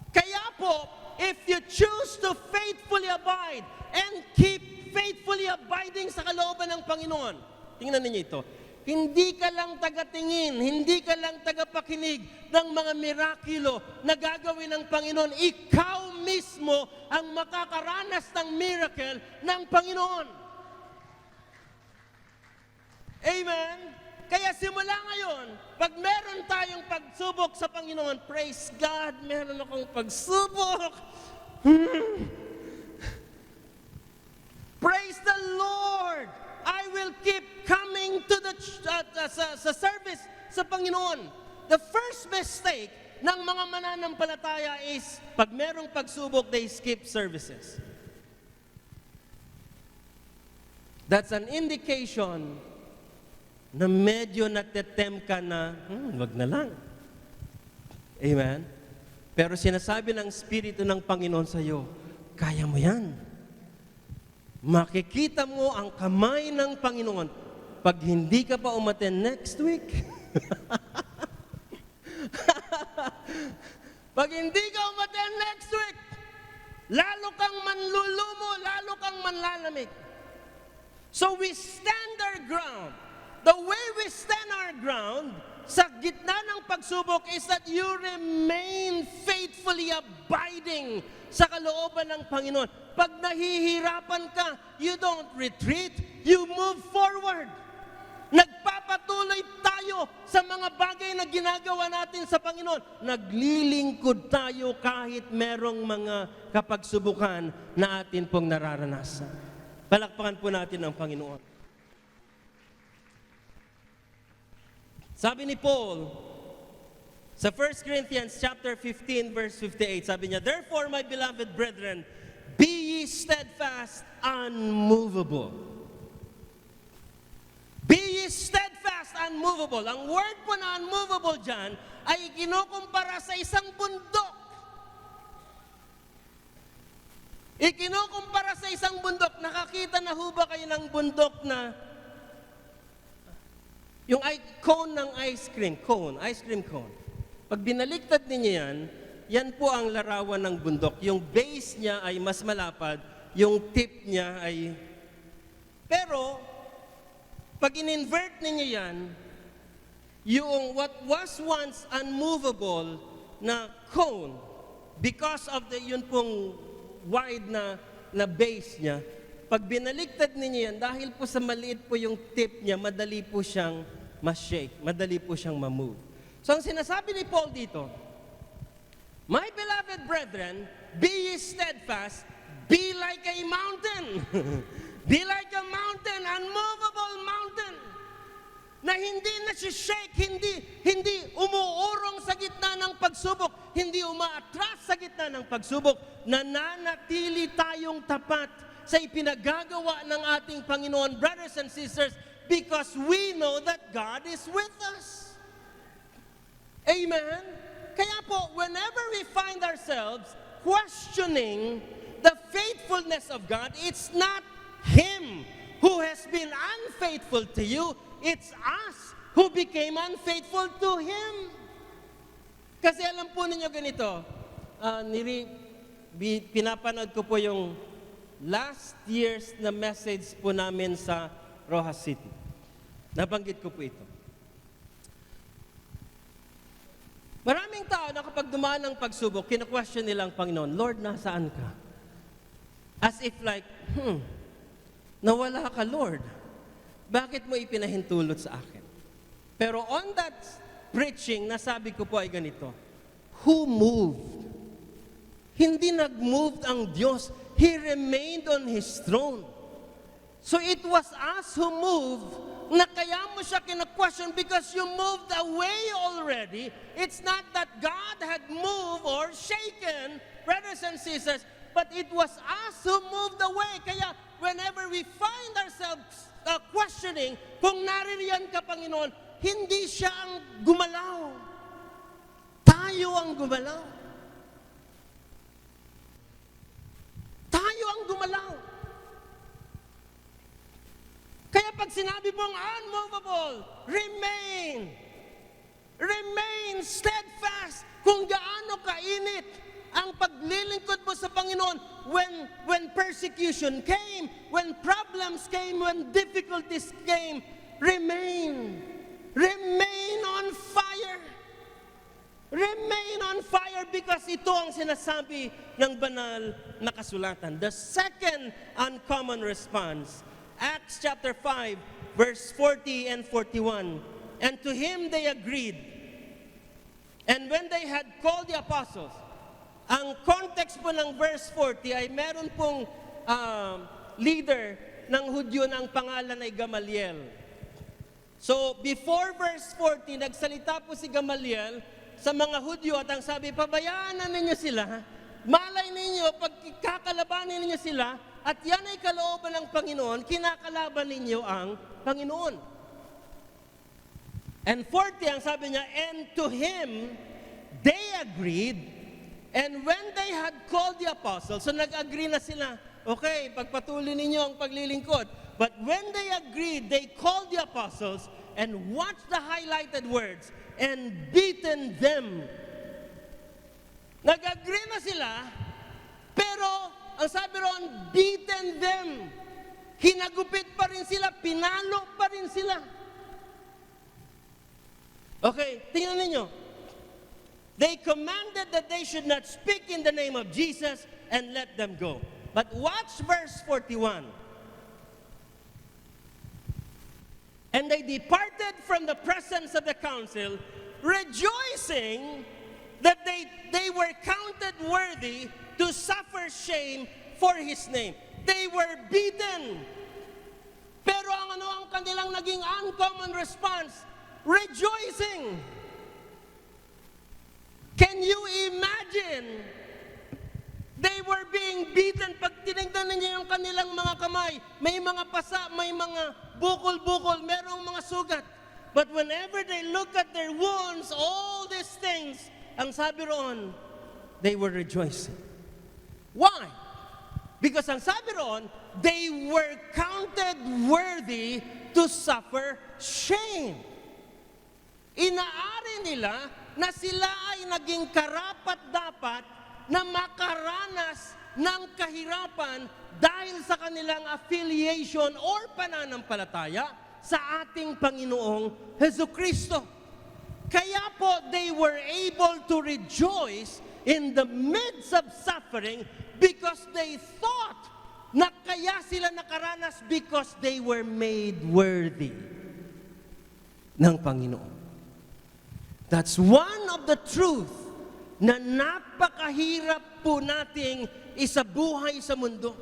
Kaya po, if you choose to faithfully abide and keep faithfully abiding sa kalooban ng Panginoon, tingnan ninyo ito, hindi ka lang tagatingin, hindi ka lang tagapakinig ng mga mirakulo na gagawin ng Panginoon. Ikaw mismo ang makakaranas ng miracle ng Panginoon. Amen? Kaya simula ngayon, pag meron tayong pagsubok sa Panginoon, praise God, meron akong pagsubok. Praise the Lord! I will keep coming to the sa service sa Panginoon. The first mistake ng mga mananampalataya is, pag merong pagsubok, they skip services. That's an indication na medyo natetem ka na, wag na lang. Amen? Pero sinasabi ng Espiritu ng Panginoon sa iyo, kaya mo yan. Makikita mo ang kamay ng Panginoon pag hindi ka pa umaten next week, pag hindi ka umaten next week, lalo kang manlulumo, lalo kang manlalamig. So we stand our ground. The way we stand our ground sa gitna ng pagsubok is that you remain faithfully abiding sa kalooban ng Panginoon. Pag nahihirapan ka, you don't retreat, you move forward. Nagpapatuloy tayo sa mga bagay na ginagawa natin sa Panginoon. Naglilingkod tayo kahit merong mga kapagsubukan na atin pong nararanasan. Palakpakan po natin ang Panginoon. Sabi ni Paul, sa 1 Corinthians chapter 15, verse 58, sabi niya, "Therefore, my beloved brethren, be ye steadfast, unmovable." Be ye steadfast, unmovable. Ang word po na unmovable dyan ay kinukumpara sa isang bundok. Ikinukumpara sa isang bundok. Nakakita na ho ba kayo ng bundok na yung cone ng ice cream cone. Pag binaliktad ninyo yan po ang larawan ng bundok. Yung base niya ay mas malapad, yung tip niya ay... Pero, pag in-invert ninyo yan, yung what was once unmovable na cone, because of yun pong wide na base niya, pag binaliktad ninyo yan, dahil po sa maliit po yung tip niya, madali po siyang ma-shake, madali po siyang ma-move. So ang sinasabi ni Paul dito, "My beloved brethren, be ye steadfast, be like a mountain." Be like a mountain, unmovable mountain, na hindi na-shake, hindi umuurong sa gitna ng pagsubok, hindi umaatras sa gitna ng pagsubok, nananatili tayong tapat sa ipinagagawa ng ating Panginoon, brothers and sisters, because we know that God is with us. Amen? Kaya po, whenever we find ourselves questioning the faithfulness of God, it's not Him who has been unfaithful to you, it's us who became unfaithful to Him. Kasi alam po ninyo ganito, pinapanood ko po yung last year's na message po namin sa Rojas City. Nabanggit ko po ito. Maraming tao na kapag dumaan ng pagsubok, kina-question nilang Panginoon, "Lord, nasaan ka?" As if like, nawala ka, Lord. Bakit mo ipinahintulot sa akin? Pero on that preaching, nasabi ko po ay ganito, who moved? Hindi nag-move ang Diyos. He remained on His throne. So it was us who moved, na kaya mo siya kina-question because you moved away already. It's not that God had moved or shaken, brothers and sisters, but it was us who moved away. Kaya whenever we find ourselves questioning, kung naririyan ka, Panginoon, hindi siya ang gumalaw. Tayo ang gumalaw. Tayo ang gumalaw. Kaya pag sinabi mong unmovable, remain steadfast kung gaano kainit ang paglilingkod mo sa Panginoon when persecution came, when problems came, when difficulties came, remain on fire. Remain on fire because ito ang sinasabi ng banal na kasulatan. The second uncommon response, Acts chapter 5, verse 40 and 41. "And to him they agreed. And when they had called the apostles," ang context po ng verse 40 ay meron pong leader ng Hudyo na ang pangalan ay Gamaliel. So, before verse 40, nagsalita po si Gamaliel sa mga Hudyo at ang sabi, pabayaan na ninyo sila, malay ninyo, pag kakalabanin ninyo sila, at yan ay kalooban ng Panginoon, kinakalaban ninyo ang Panginoon. And 40, ang sabi niya, "And to him, they agreed, and when they had called the apostles," so nag-agree na sila, okay, pagpatuloy ninyo ang paglilingkod. But when they agreed, they called the apostles and watched the highlighted words and beaten them. Nag-agree na sila, pero ang sabi ron, beaten them. Hinagupit pa rin sila, pinalo pa rin sila. Okay, tingnan ninyo. They commanded that they should not speak in the name of Jesus and let them go. But watch verse 41. And they departed from the presence of the council, rejoicing that they were counted worthy to suffer shame for His name. They were beaten. Pero ang kanilang naging uncommon response? Rejoicing. Can you imagine? They were being beaten. Pag tinignan ninyo yung kanilang mga kamay, may mga pasa, may mga bukol-bukol, merong mga sugat. But whenever they look at their wounds, all these things, ang sabi roon, they were rejoicing. Why? Because ang sabi roon, they were counted worthy to suffer shame. Inaari nila na sila ay naging karapat-dapat na makaranas ng kahirapan dahil sa kanilang affiliation or pananampalataya sa ating Panginoong Hesukristo. Kaya po, they were able to rejoice in the midst of suffering because they thought na kaya sila nakaranas because they were made worthy ng Panginoon. That's one of the truth na napakahirap po nating isabuhay sa mundo.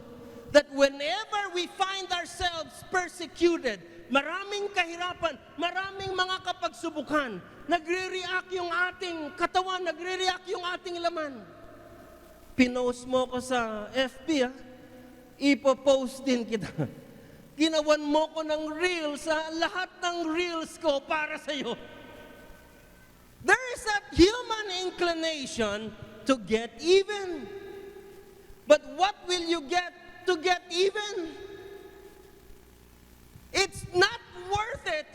That whenever we find ourselves persecuted, maraming kahirapan, maraming mga kapagsubukan, nagre-react yung ating katawan, nagre-react yung ating laman. Pinost mo ko sa FB, ipopost din kita. Ginawan mo ko ng reels, lahat ng reels ko para sa iyo. There is a human inclination to get even. But what will you get to get even? It's not worth it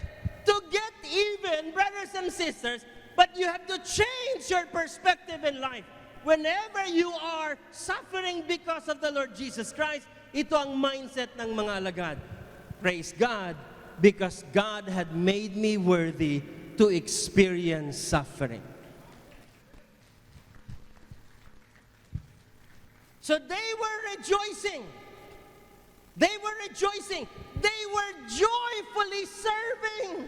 to get even, brothers and sisters, but you have to change your perspective in life. Whenever you are suffering because of the Lord Jesus Christ, ito ang mindset ng mga alagad. Praise God, because God had made me worthy to experience suffering. So they were rejoicing. They were rejoicing. They were joyfully serving.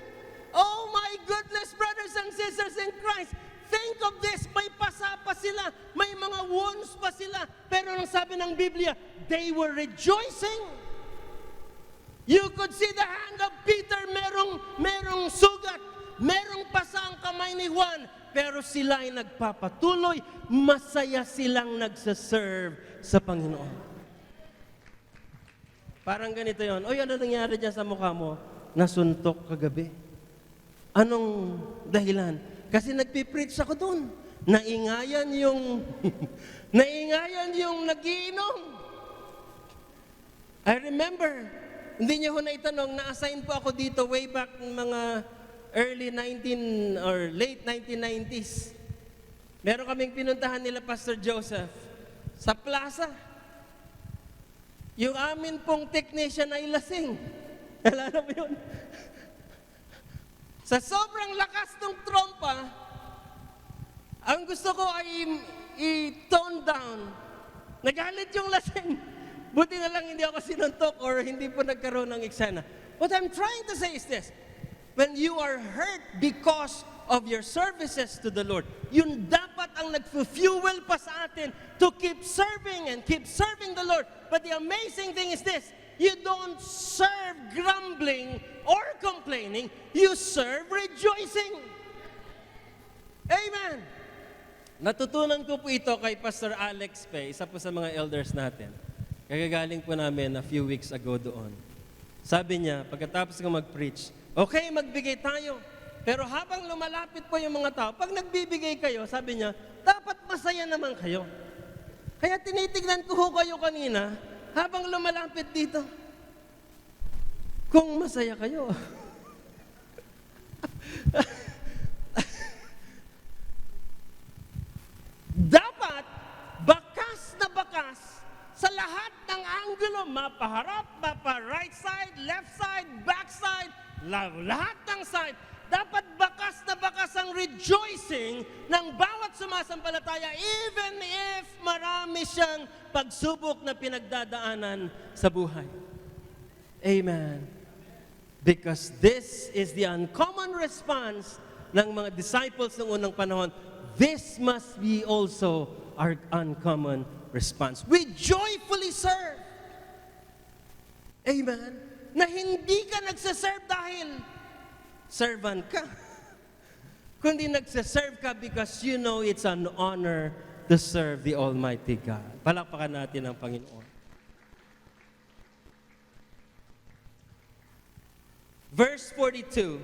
Oh my goodness, brothers and sisters in Christ. Think of this, may pasa pa sila, may mga wounds pa sila. Pero ang sabi ng Biblia, they were rejoicing. You could see the hand of Peter, merong sugat, merong pasa ang kamay ni Juan, pero sila ay nagpapatuloy, masaya silang nagsaserve sa Panginoon. Parang ganito yon. Oy, ano nangyari dyan sa mukha mo? Nasuntok kagabi. Anong dahilan? Kasi nagpipreach ako doon. Naingayan yung nagiinom. I remember, hindi niyo ho na itanong, na-assign po ako dito way back mga early 19 or late 1990s. Meron kaming pinuntahan nila Pastor Joseph sa plaza. Yung amin pong technician ay lasing. Alala mo yun? Sa sobrang lakas ng trompa, ang gusto ko ay i-tone down. Nagalit yung lasing. Buti na lang hindi ako sinuntok or hindi po nagkaroon ng eksena. What I'm trying to say is this. When you are hurt because of your services to the Lord, yun dapat ang nag-fuel pa sa atin to keep serving and keep serving the Lord. But the amazing thing is this, you don't serve grumbling or complaining, you serve rejoicing. Amen. Natutunan ko po ito kay Pastor Alex Pei, isa po sa mga elders natin. Kagagaling po namin a few weeks ago doon. Sabi niya, pagkatapos ng mag-preach, okay, magbigay tayo. Pero habang lumalapit po yung mga tao, pag nagbibigay kayo, sabi niya, dapat masaya naman kayo. Kaya tinitignan ko ho kayo kanina, habang lumalapit dito. kung masaya kayo. Dapat, bakas na bakas sa lahat ng anggulo, mapaharap, mapa-right side, left side, back side, lahat ng side. Dapat bakas na bakas ang rejoicing ng bawat sumasampalataya, even if marami siyang pagsubok na pinagdadaanan sa buhay. Amen. Because this is the uncommon response ng mga disciples ng unang panahon. This must be also our uncommon response. We joyfully serve. Amen. Na hindi ka nagsaserve dahil servant ka. Kundi nagsaserve ka because you know it's an honor to serve the Almighty God. Palakpakan natin ang Panginoon. Verse 42,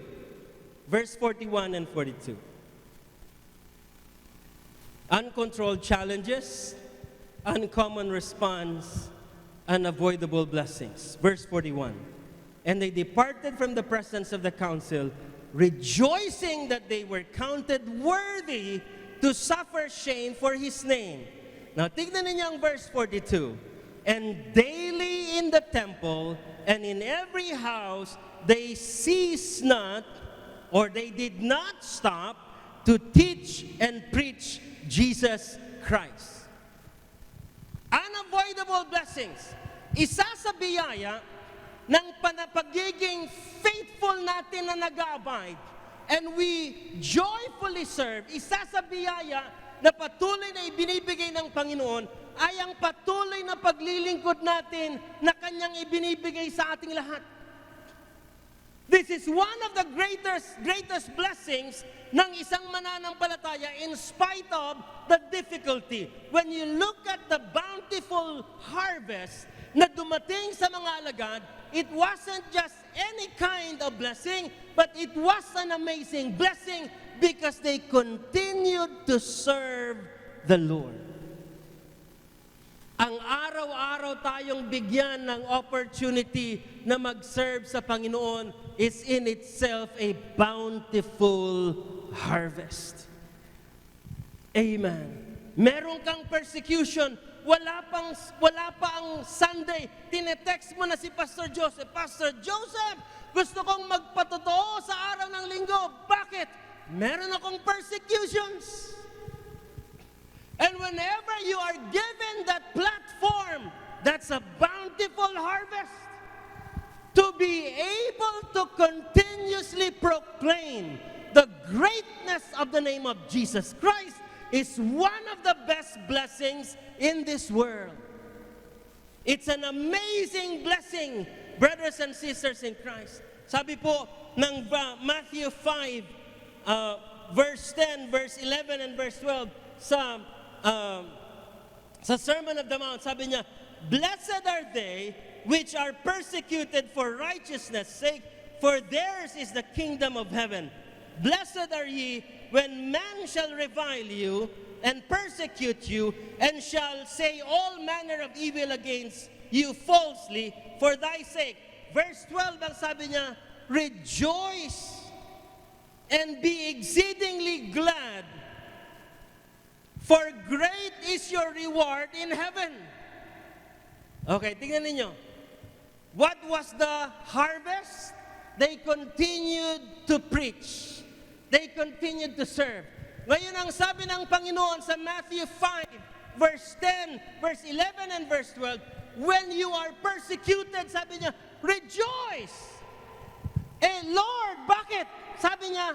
verse 41 and 42. Uncontrolled challenges, uncommon response, unavoidable blessings. Verse 41. And they departed from the presence of the council, rejoicing that they were counted worthy to suffer shame for His name. Now, tignan ninyo ang verse 42. And daily in the temple and in every house, they ceased not, or they did not stop, to teach and preach Jesus Christ. Unavoidable blessings. Isa sa biyaya ng pagiging faithful natin na nag-aabide and we joyfully serve, isa sa biyaya na patuloy na ibinibigay ng Panginoon ay ang patuloy na paglilingkod natin na Kanyang ibinibigay sa ating lahat. This is one of the greatest blessings ng isang mananampalataya in spite of the difficulty. When you look at the bountiful harvest na dumating sa mga alagad, it wasn't just any kind of blessing, but it was an amazing blessing because they continued to serve the Lord. Ang araw-araw tayong bigyan ng opportunity na mag-serve sa Panginoon is in itself a bountiful harvest. Amen. Meron kang persecution, wala pa ang Sunday, tinetext mo na si Pastor Joseph, Pastor Joseph, gusto kong magpatotoo sa araw ng linggo. Bakit? Meron akong persecutions. And whenever you are given that platform, that's a bountiful harvest. To be able to continuously proclaim the greatness of the name of Jesus Christ is one of the best blessings in this world. It's an amazing blessing, brothers and sisters in Christ. Sabi po ng Matthew 5, verse 10, verse 11, and verse 12, sa Sermon of the Mount, sabi niya, blessed are they which are persecuted for righteousness' sake, for theirs is the kingdom of heaven. Blessed are ye when men shall revile you and persecute you, and shall say all manner of evil against you falsely for thy sake. Verse 12, ang sabi niya, rejoice and be exceedingly glad, for great is your reward in heaven. Okay, tingnan ninyo. What was the harvest? They continued to preach. They continued to serve. Ngayon ang sabi ng Panginoon sa Matthew 5, verse 10, verse 11, and verse 12, when you are persecuted, sabi niya, rejoice! Eh, Lord, bakit? Sabi niya,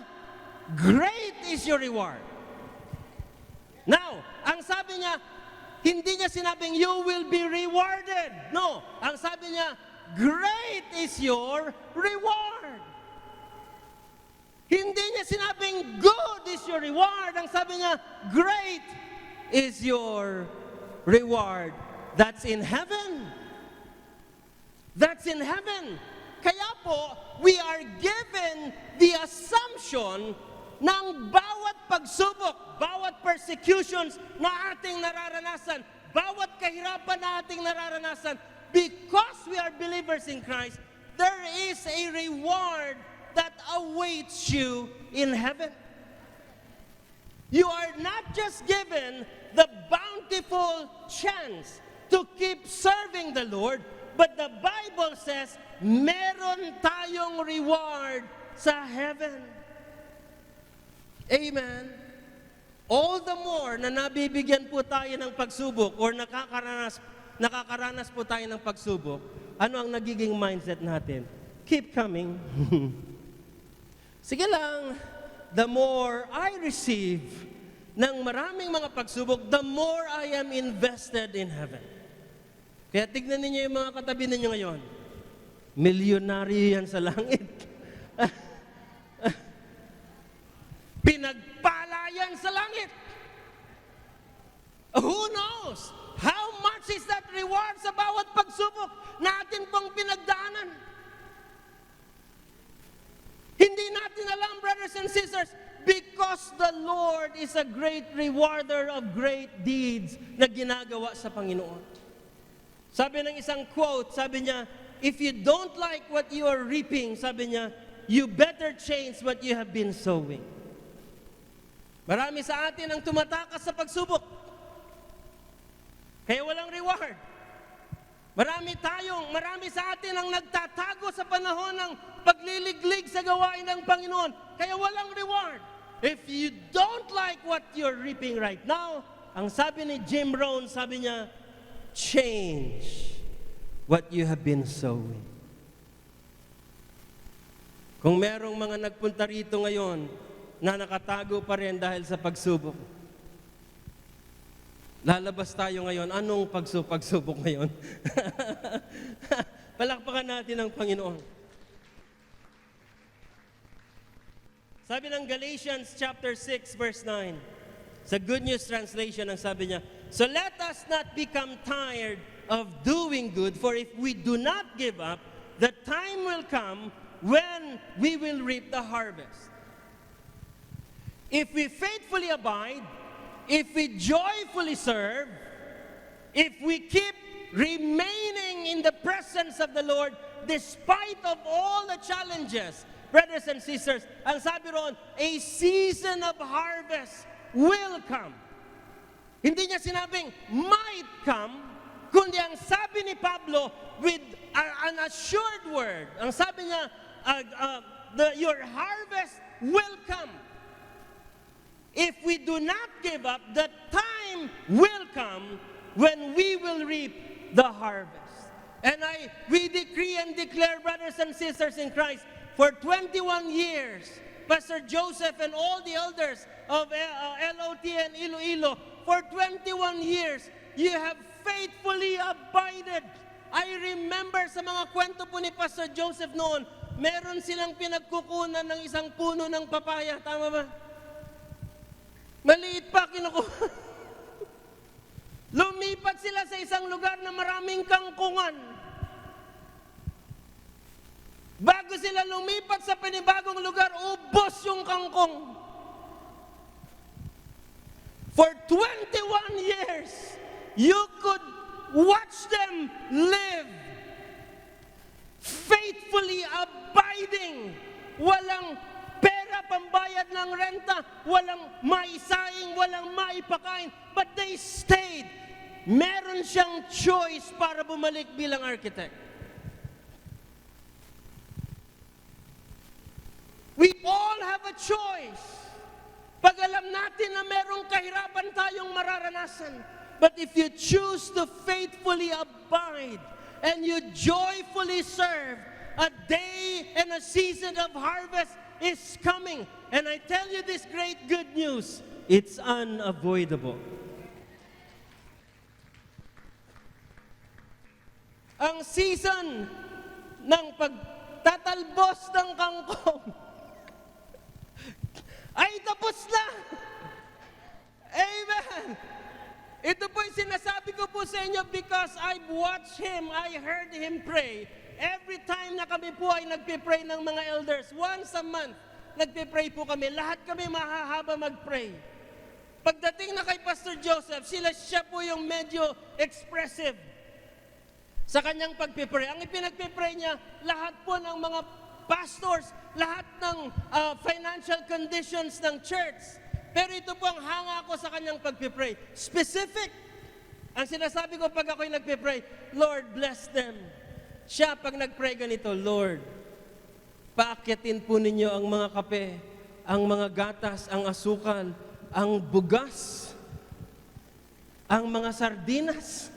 great is your reward. Now, ang sabi niya, hindi niya sinabing you will be rewarded. No, ang sabi niya, great is your reward. Hindi niya sinabing good is your reward. Ang sabi niya, great is your reward. That's in heaven. That's in heaven. Kaya po, we are given the assumption ng bawat pagsubok, bawat persecutions na ating nararanasan, bawat kahirapan na ating nararanasan, because we are believers in Christ, there is a reward that awaits you in heaven. You are not just given the bountiful chance to keep serving the Lord, but the Bible says, meron tayong reward sa heaven. Amen. All the more na nabibigyan po tayo ng pagsubok or nakakaranas po tayo ng pagsubok, ano ang nagiging mindset natin? Keep coming. Sige lang, the more I receive ng maraming mga pagsubok, the more I am invested in heaven. Kaya tignan ninyo yung mga katabi ninyo ngayon. Milyonaryo yan sa langit. Pinagpala yan sa langit. Who knows? How much is that reward sa bawat pagsubok natin pong pinagdaanan? Hindi natin alam, brothers and sisters, because the Lord is a great rewarder of great deeds na ginagawa sa Panginoon. Sabi ng isang quote, sabi niya, if you don't like what you are reaping, sabi niya, you better change what you have been sowing. Marami sa atin ang tumatakas sa pagsubok. Kaya walang reward. Marami sa atin ang nagtatago sa panahon ng pagliliglig sa gawain ng Panginoon. Kaya walang reward. If you don't like what you're reaping right now, ang sabi ni Jim Rohn, sabi niya, change what you have been sowing. Kung merong mga nagpunta rito ngayon na nakatago pa rin dahil sa pagsubok, lalabas tayo ngayon. Anong pagsubok ngayon? Palakpakan natin ang Panginoon. Sabi ng Galatians chapter 6 verse 9, sa Good News Translation, ang sabi niya, so let us not become tired of doing good, for if we do not give up, the time will come when we will reap the harvest. If we faithfully abide, if we joyfully serve, if we keep remaining in the presence of the Lord despite of all the challenges, brothers and sisters, ang sabi roon, a season of harvest will come. Hindi niya sinabing might come, kundi ang sabi ni Pablo with an assured word. Ang sabi niya, your harvest will come. If we do not give up, the time will come when we will reap the harvest. And we decree and declare, brothers and sisters in Christ, for 21 years, Pastor Joseph and all the elders of LOT and Iloilo, for 21 years, you have faithfully abided. I remember sa mga kwento po ni Pastor Joseph noon, meron silang pinagkukunan ng isang puno ng papaya. Tama ba? Maliit pa kinukuha. Lumipat sila sa isang lugar na maraming kangkungan. Bago sila lumipat sa panibagong lugar, ubos yung kangkong. For 21 years, you could watch them live faithfully abiding. Walang pera pambayad ng renta, walang maisaing, walang maipakain, but they stayed. Meron siyang choice para bumalik bilang architect. We all have a choice. Pag alam natin na merong kahirapan tayong mararanasan, but if you choose to faithfully abide and you joyfully serve, a day and a season of harvest is coming. And I tell you this great good news, it's unavoidable. Ang season ng pagtatalbos ng kangkong ay tapos na. Amen. Ito po yung sinasabi ko po sa inyo because I've watched him, I heard him pray. Every time na kami po ay nagpipray ng mga elders, once a month, nagpipray po kami. Lahat kami mahahaba magpray. Pagdating na kay Pastor Joseph, siya po yung medyo expressive. sa kanyang pagpipray. Ang ipinagpipray niya, lahat po ng mga pastors, lahat ng financial conditions ng church. Pero ito po ang hanga ko sa kanyang pagpipray. Specific. Ang sinasabi ko pag ako'y nagpipray, Lord, bless them. Siya, pag nagpray ganito, Lord, paakyatin po ninyo ang mga kape, ang mga gatas, ang asukal, ang bugas, ang mga sardinas.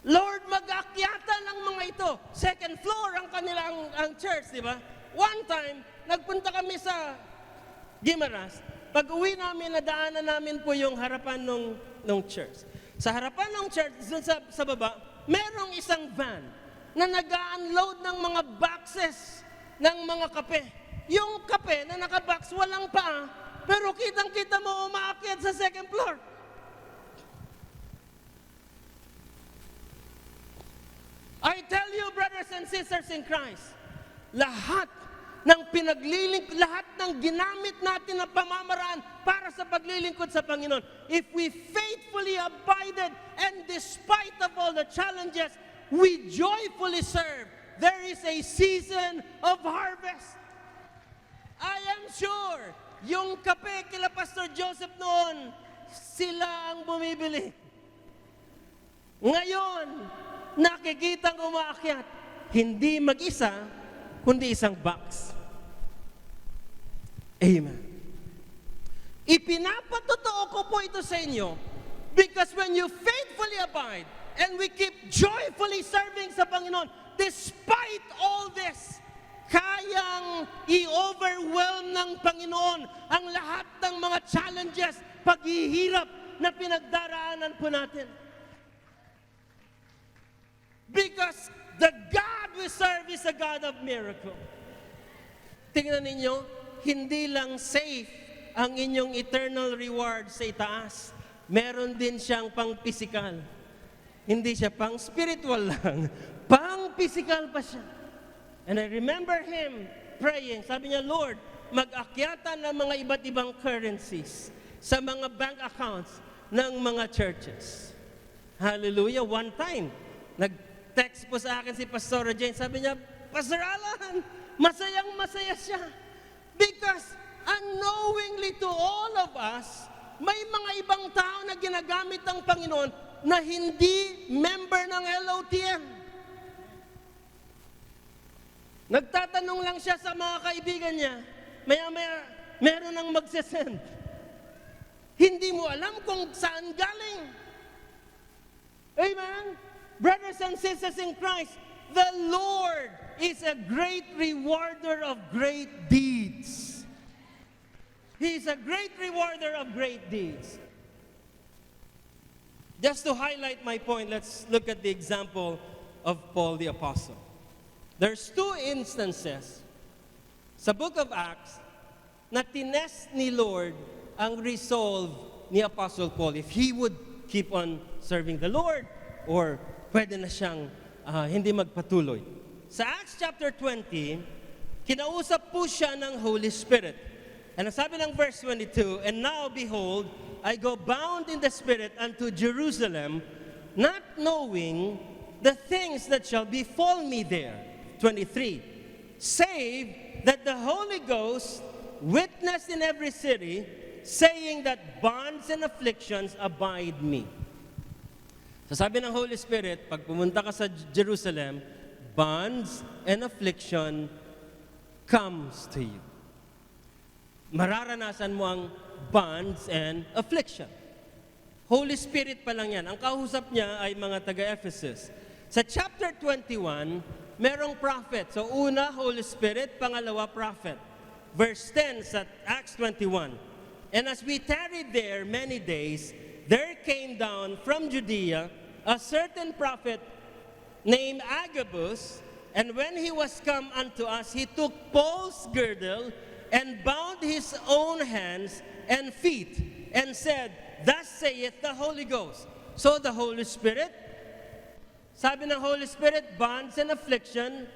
Lord, mag-aakyatan ang mga ito. Second floor ang kanilang church, di ba? One time, nagpunta kami sa Guimaras. Pag uwi namin, nadaanan namin po yung harapan ng church. Sa harapan ng church, dun sa baba, merong isang van na nag-unload ng mga boxes ng mga kape. Yung kape na nakabox, walang paa, pero kitang-kita mo umaakyat sa second floor. I tell you, brothers and sisters in Christ, lahat ng ginamit natin na pamamaraan para sa paglilingkod sa Panginoon, if we faithfully abided and despite of all the challenges, we joyfully serve, there is a season of harvest. I am sure, yung kape kila Pastor Joseph noon, sila ang bumibili. Ngayon, nakikitang umaakyat, hindi mag-isa, kundi isang box. Amen. Ipinapatotoo ko po ito sa inyo because when you faithfully abide and we keep joyfully serving sa Panginoon, despite all this, kayang i-overwhelm ng Panginoon ang lahat ng mga challenges, paghihirap na pinagdaraanan po natin. Because the God we serve is a God of miracle. Tingnan ninyo, hindi lang safe ang inyong eternal reward sa itaas. Meron din siyang pang-physical. Hindi siya pang-spiritual lang. Pang-physical pa siya. And I remember him praying. Sabi niya, Lord, mag-akyatan ng mga iba't ibang currencies sa mga bank accounts ng mga churches. Hallelujah. One time, nag-text po sa akin si Pastor Jane. Sabi niya, Pastor Alan, masayang-masaya siya. Because unknowingly to all of us, may mga ibang tao na ginagamit ng Panginoon na hindi member ng LOTM. Nagtatanong lang siya sa mga kaibigan niya, maya-maya, meron nang magsesend. Hindi mo alam kung saan galing. Amen? Brothers and sisters in Christ, the Lord is a great rewarder of great deeds. He is a great rewarder of great deeds. Just to highlight my point, let's look at the example of Paul the Apostle. There's two instances sa book of Acts na tinest ni Lord ang resolve ni Apostle Paul if he would keep on serving the Lord or pwede na siyang hindi magpatuloy. Sa Acts chapter 20, kinausap po siya ng Holy Spirit. And ang sabi ng verse 22, and now behold, I go bound in the Spirit unto Jerusalem, not knowing the things that shall befall me there. 23, save that the Holy Ghost witnessed in every city, saying that bonds and afflictions abide me. So sabi ng Holy Spirit, pag pumunta ka sa Jerusalem, bonds and affliction comes to you. Mararanasan mo ang bonds and affliction. Holy Spirit pa lang yan. Ang kausap niya ay mga taga-Ephesus. Sa chapter 21, merong prophet. So una, Holy Spirit, pangalawa, prophet. Verse 10 sa Acts 21. And as we tarried there many days, there came down from Judea a certain prophet named Agabus, and when he was come unto us, he took Paul's girdle and bound his own hands and feet, and said, thus saith the Holy Ghost. So the Holy Spirit, sabi ng Holy Spirit, bonds and affliction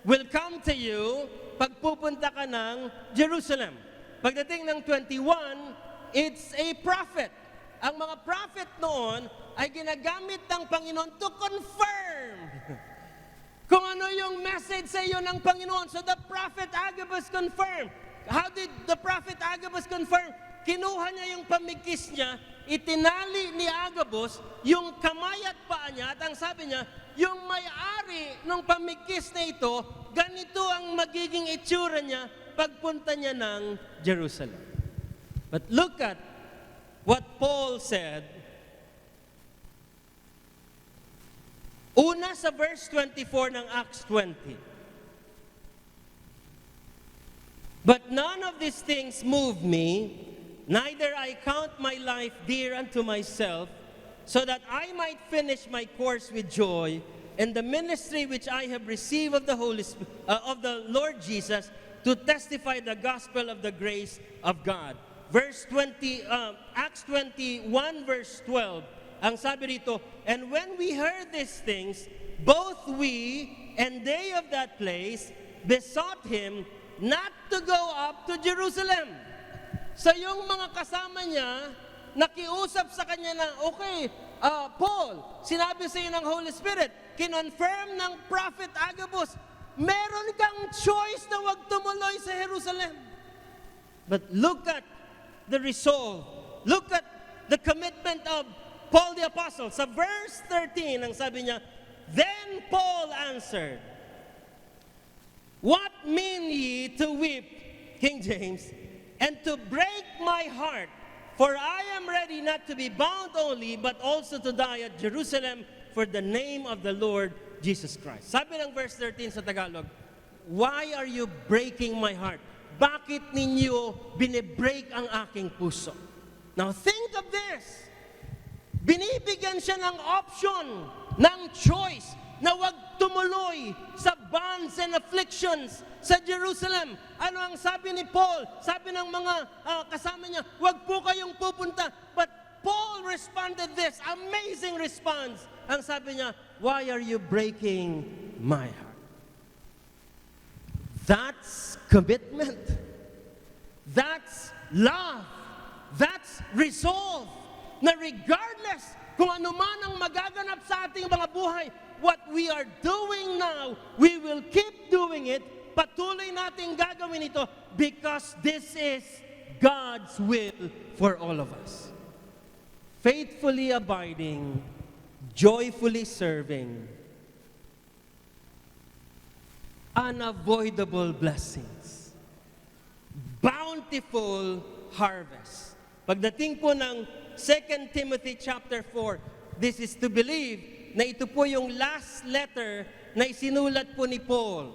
will come to you pag pupunta ka ng Jerusalem. Pagdating ng 21, it's a prophet, ang mga prophet noon ay ginagamit ng Panginoon to confirm kung ano yung message sa iyo ng Panginoon. So the prophet Agabus confirmed. How did the prophet Agabus confirm? Kinuha niya yung pamigkis niya, itinali ni Agabus yung kamay at paa niya, at ang sabi niya, yung may-ari ng pamigkis na ito, ganito ang magiging itsura niya pagpunta niya ng Jerusalem. But look at what Paul said. Una sa verse 24 ng Acts 20. But none of these things move me, neither I count my life dear unto myself, so that I might finish my course with joy, and the ministry which I have received of the of the Lord Jesus, to testify the gospel of the grace of God. Acts 21 verse 12, ang sabi rito, and when we heard these things, both we and they of that place besought him not to go up to Jerusalem. So yung mga kasama niya, nakiusap sa kanya na, okay, Paul, sinabi sa iyo ng Holy Spirit, kinonfirm ng Prophet Agabus, meron kang choice na wag tumuloy sa Jerusalem. But look at the resolve. Look at the commitment of Paul the Apostle. Sa verse 13, ang sabi niya, then Paul answered, what mean ye to weep, King James, and to break my heart? For I am ready not to be bound only, but also to die at Jerusalem for the name of the Lord Jesus Christ. Sabi ng verse 13 sa Tagalog, why are you breaking my heart? Bakit ninyo binibreak ang aking puso? Now think of this. Binibigyan siya ng option, ng choice, na wag tumuloy sa bonds and afflictions sa Jerusalem. Ano ang sabi ni Paul? Sabi ng mga kasama niya, wag po kayong pupunta. But Paul responded this, amazing response. Ang sabi niya, why are you breaking my heart? That's commitment. That's love. That's resolve. Na regardless kung ano man ang magaganap sa ating mga buhay, what we are doing now, we will keep doing it. Patuloy natin gagawin ito because this is God's will for all of us. Faithfully abiding, joyfully serving, unavoidable blessings, bountiful harvest. Pagdating po ng 2 Timothy chapter 4, this is to believe na ito po yung last letter na isinulat po ni Paul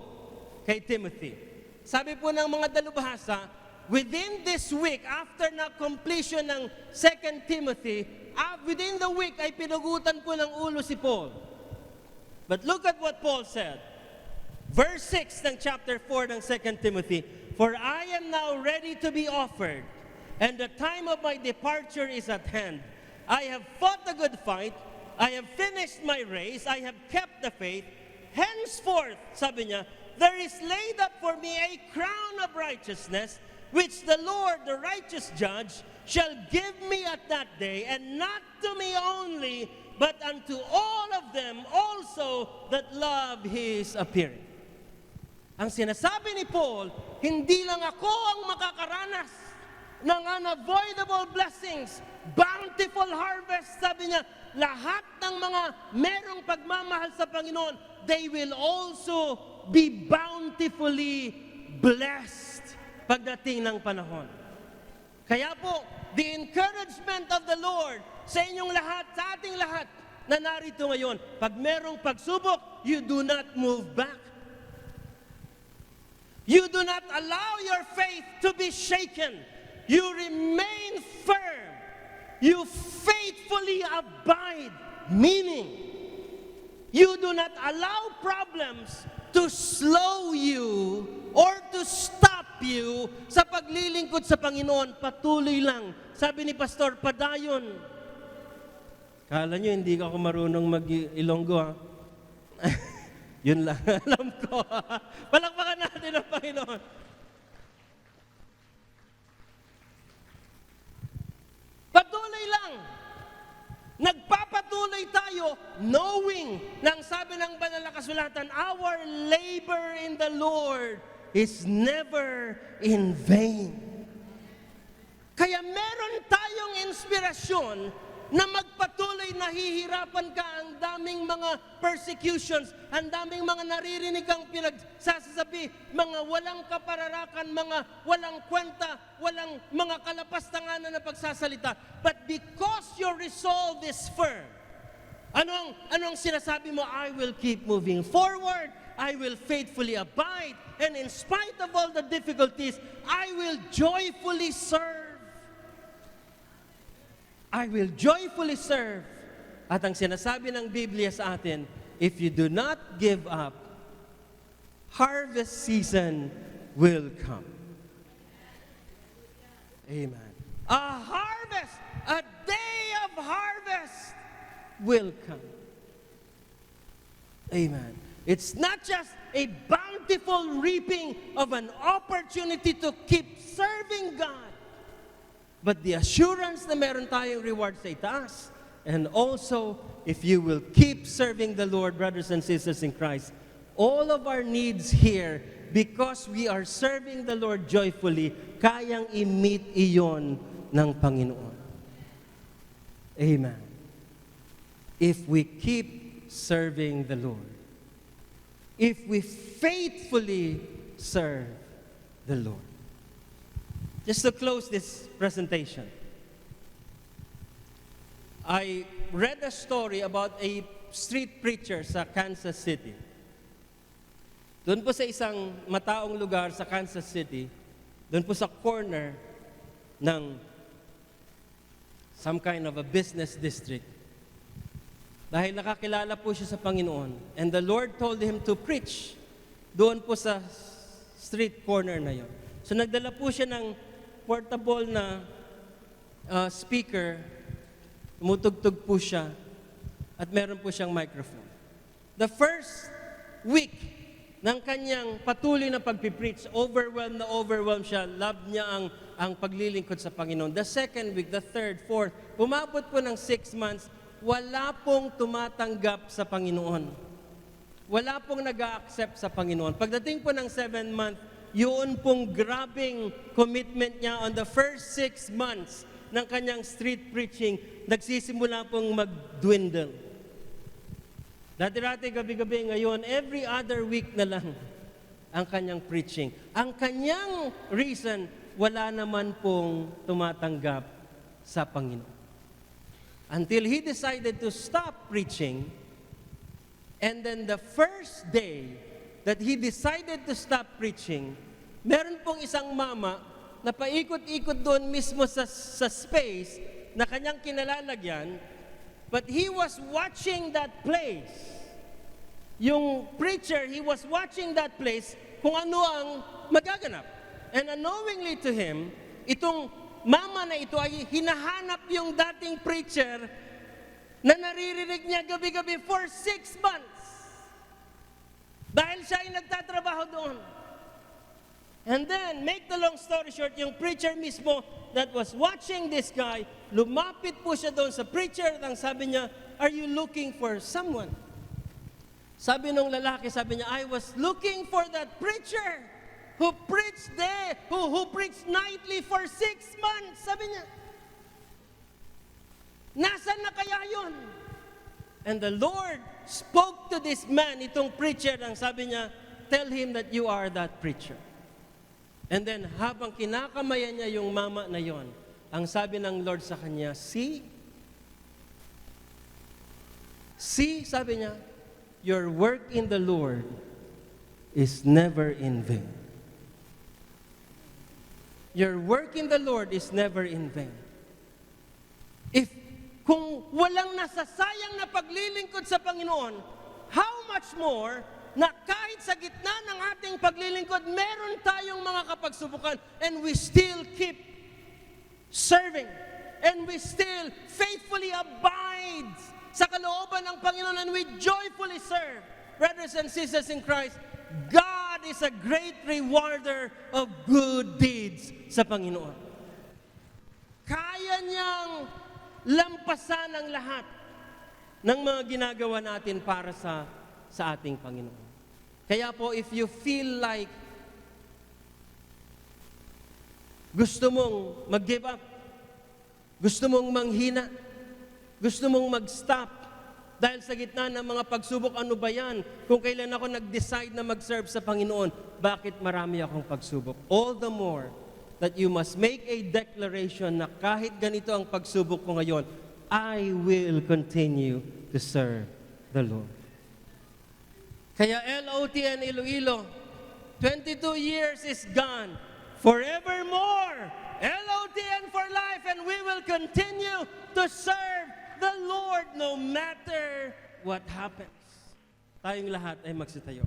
kay Timothy. Sabi po ng mga dalubhasa, within this week, after na completion ng 2 Timothy, within the week ay pinugutan po ng ulo si Paul. But look at what Paul said. Verse 6 ng chapter 4 ng 2 Timothy, for I am now ready to be offered, and the time of my departure is at hand. I have fought the good fight, I have finished my race, I have kept the faith. Henceforth, sabi niya, there is laid up for me a crown of righteousness, which the Lord, the righteous judge, shall give me at that day, and not to me only, but unto all of them also that love His appearing. Ang sinasabi ni Paul, hindi lang ako ang makakaranas ng unavoidable blessings, bountiful harvest. Sabi niya, lahat ng mga merong pagmamahal sa Panginoon, they will also be bountifully blessed pagdating ng panahon. Kaya po, the encouragement of the Lord sa inyong lahat, sa ating lahat na narito ngayon, pag merong pagsubok, you do not move back. You do not allow your faith to be shaken. You remain firm. You faithfully abide, meaning you do not allow problems to slow you or to stop you sa paglilingkod sa Panginoon. Patuloy lang. Sabi ni Pastor, padayon. Kala nyo hindi ako marunong mag-Ilonggo, ha? Yun lang alam ko. Palakpakan natin ang Panginoon. Patuloy lang. tayo knowing nang sabi ng banal na kasulatan, our labor in the Lord is never in vain. Kaya meron tayong inspirasyon na magpatuloy, nahihirapan ka, ang daming mga persecutions, ang daming mga naririnig kang pinagsasabi, mga walang kapararakan, mga walang kwenta, walang mga kalapastanganan na pagsasalita. But because your resolve is firm, anong sinasabi mo? I will keep moving forward, I will faithfully abide, and in spite of all the difficulties, I will joyfully serve. I will joyfully serve. At ang sinasabi ng Biblia sa atin, if you do not give up, harvest season will come. Amen. A harvest, a day of harvest will come. Amen. It's not just a bountiful reaping of an opportunity to keep serving God, but the assurance na meron tayong reward sa itaas. And also, if you will keep serving the Lord, brothers and sisters in Christ, all of our needs here, because we are serving the Lord joyfully, kayang i-meet iyon ng Panginoon. Amen. If we keep serving the Lord, if we faithfully serve the Lord. Just to close this presentation, I read a story about a street preacher sa Kansas City. Doon po sa isang mataong lugar sa Kansas City, doon po sa corner ng some kind of a business district, dahil nakakilala po siya sa Panginoon, and the Lord told him to preach doon po sa street corner na yon. So nagdala po siya ng portable na speaker, tumutugtog po siya, at meron po siyang microphone. The first week ng kanyang patuloy na pagpipreach, overwhelmed siya, love niya ang paglilingkod sa Panginoon. The second week, the third, fourth, umabot po ng 6 months, wala pong tumatanggap sa Panginoon. Wala pong nag-a-accept sa Panginoon. Pagdating po ng 7th month, yun pong grabing commitment niya on the first 6 months ng kanyang street preaching, nagsisimula pong mag-dwindle. Dati-dati, gabi-gabi, ngayon, every other week na lang ang kanyang preaching. Ang kanyang reason, wala naman pong tumatanggap sa Panginoon. Until he decided to stop preaching, and then the first day that he decided to stop preaching, meron pong isang mama na paikot-ikot doon mismo sa space na kanyang kinalalagyan, but he was watching that place. Yung preacher, he was watching that place kung ano ang magaganap. And unknowingly to him, itong mama na ito ay hinahanap yung dating preacher na naririnig niya gabi-gabi for 6 months. Dahil siya ay nagtatrabaho doon. And then, make the long story short, yung preacher mismo that was watching this guy, lumapit po siya doon sa preacher at ang sabi niya, are you looking for someone? Sabi nung lalaki, sabi niya, I was looking for that preacher who preached there, who preached nightly for 6 months. Sabi niya, nasan na kaya yun? And the Lord spoke to this man, itong preacher, ang sabi niya, tell him that you are that preacher. And then, habang kinakamayan niya yung mama na yon, ang sabi ng Lord sa kanya, see, sabi niya, your work in the Lord is never in vain. Your work in the Lord is never in vain. Kung walang nasasayang na paglilingkod sa Panginoon, how much more na kahit sa gitna ng ating paglilingkod, meron tayong mga kapagsubukan and we still keep serving and we still faithfully abide sa kalooban ng Panginoon and we joyfully serve. Brothers and sisters in Christ, God is a great rewarder of good deeds sa Panginoon. Kaya niyang lampasan ang lahat. ng mga ginagawa natin para sa ating Panginoon. Kaya po, if you feel like gusto mong mag-give up, gusto mong manghina, gusto mong mag-stop, dahil sa gitna ng mga pagsubok, ano ba yan? Kung kailan ako nag-decide na mag-serve sa Panginoon, bakit marami akong pagsubok? All the more that you must make a declaration na kahit ganito ang pagsubok ko ngayon, I will continue to serve the Lord. Kaya LOTN Iloilo, 22 years is gone, forevermore. LOTN for life, and we will continue to serve the Lord no matter what happens. Tayong lahat ay magsitayo.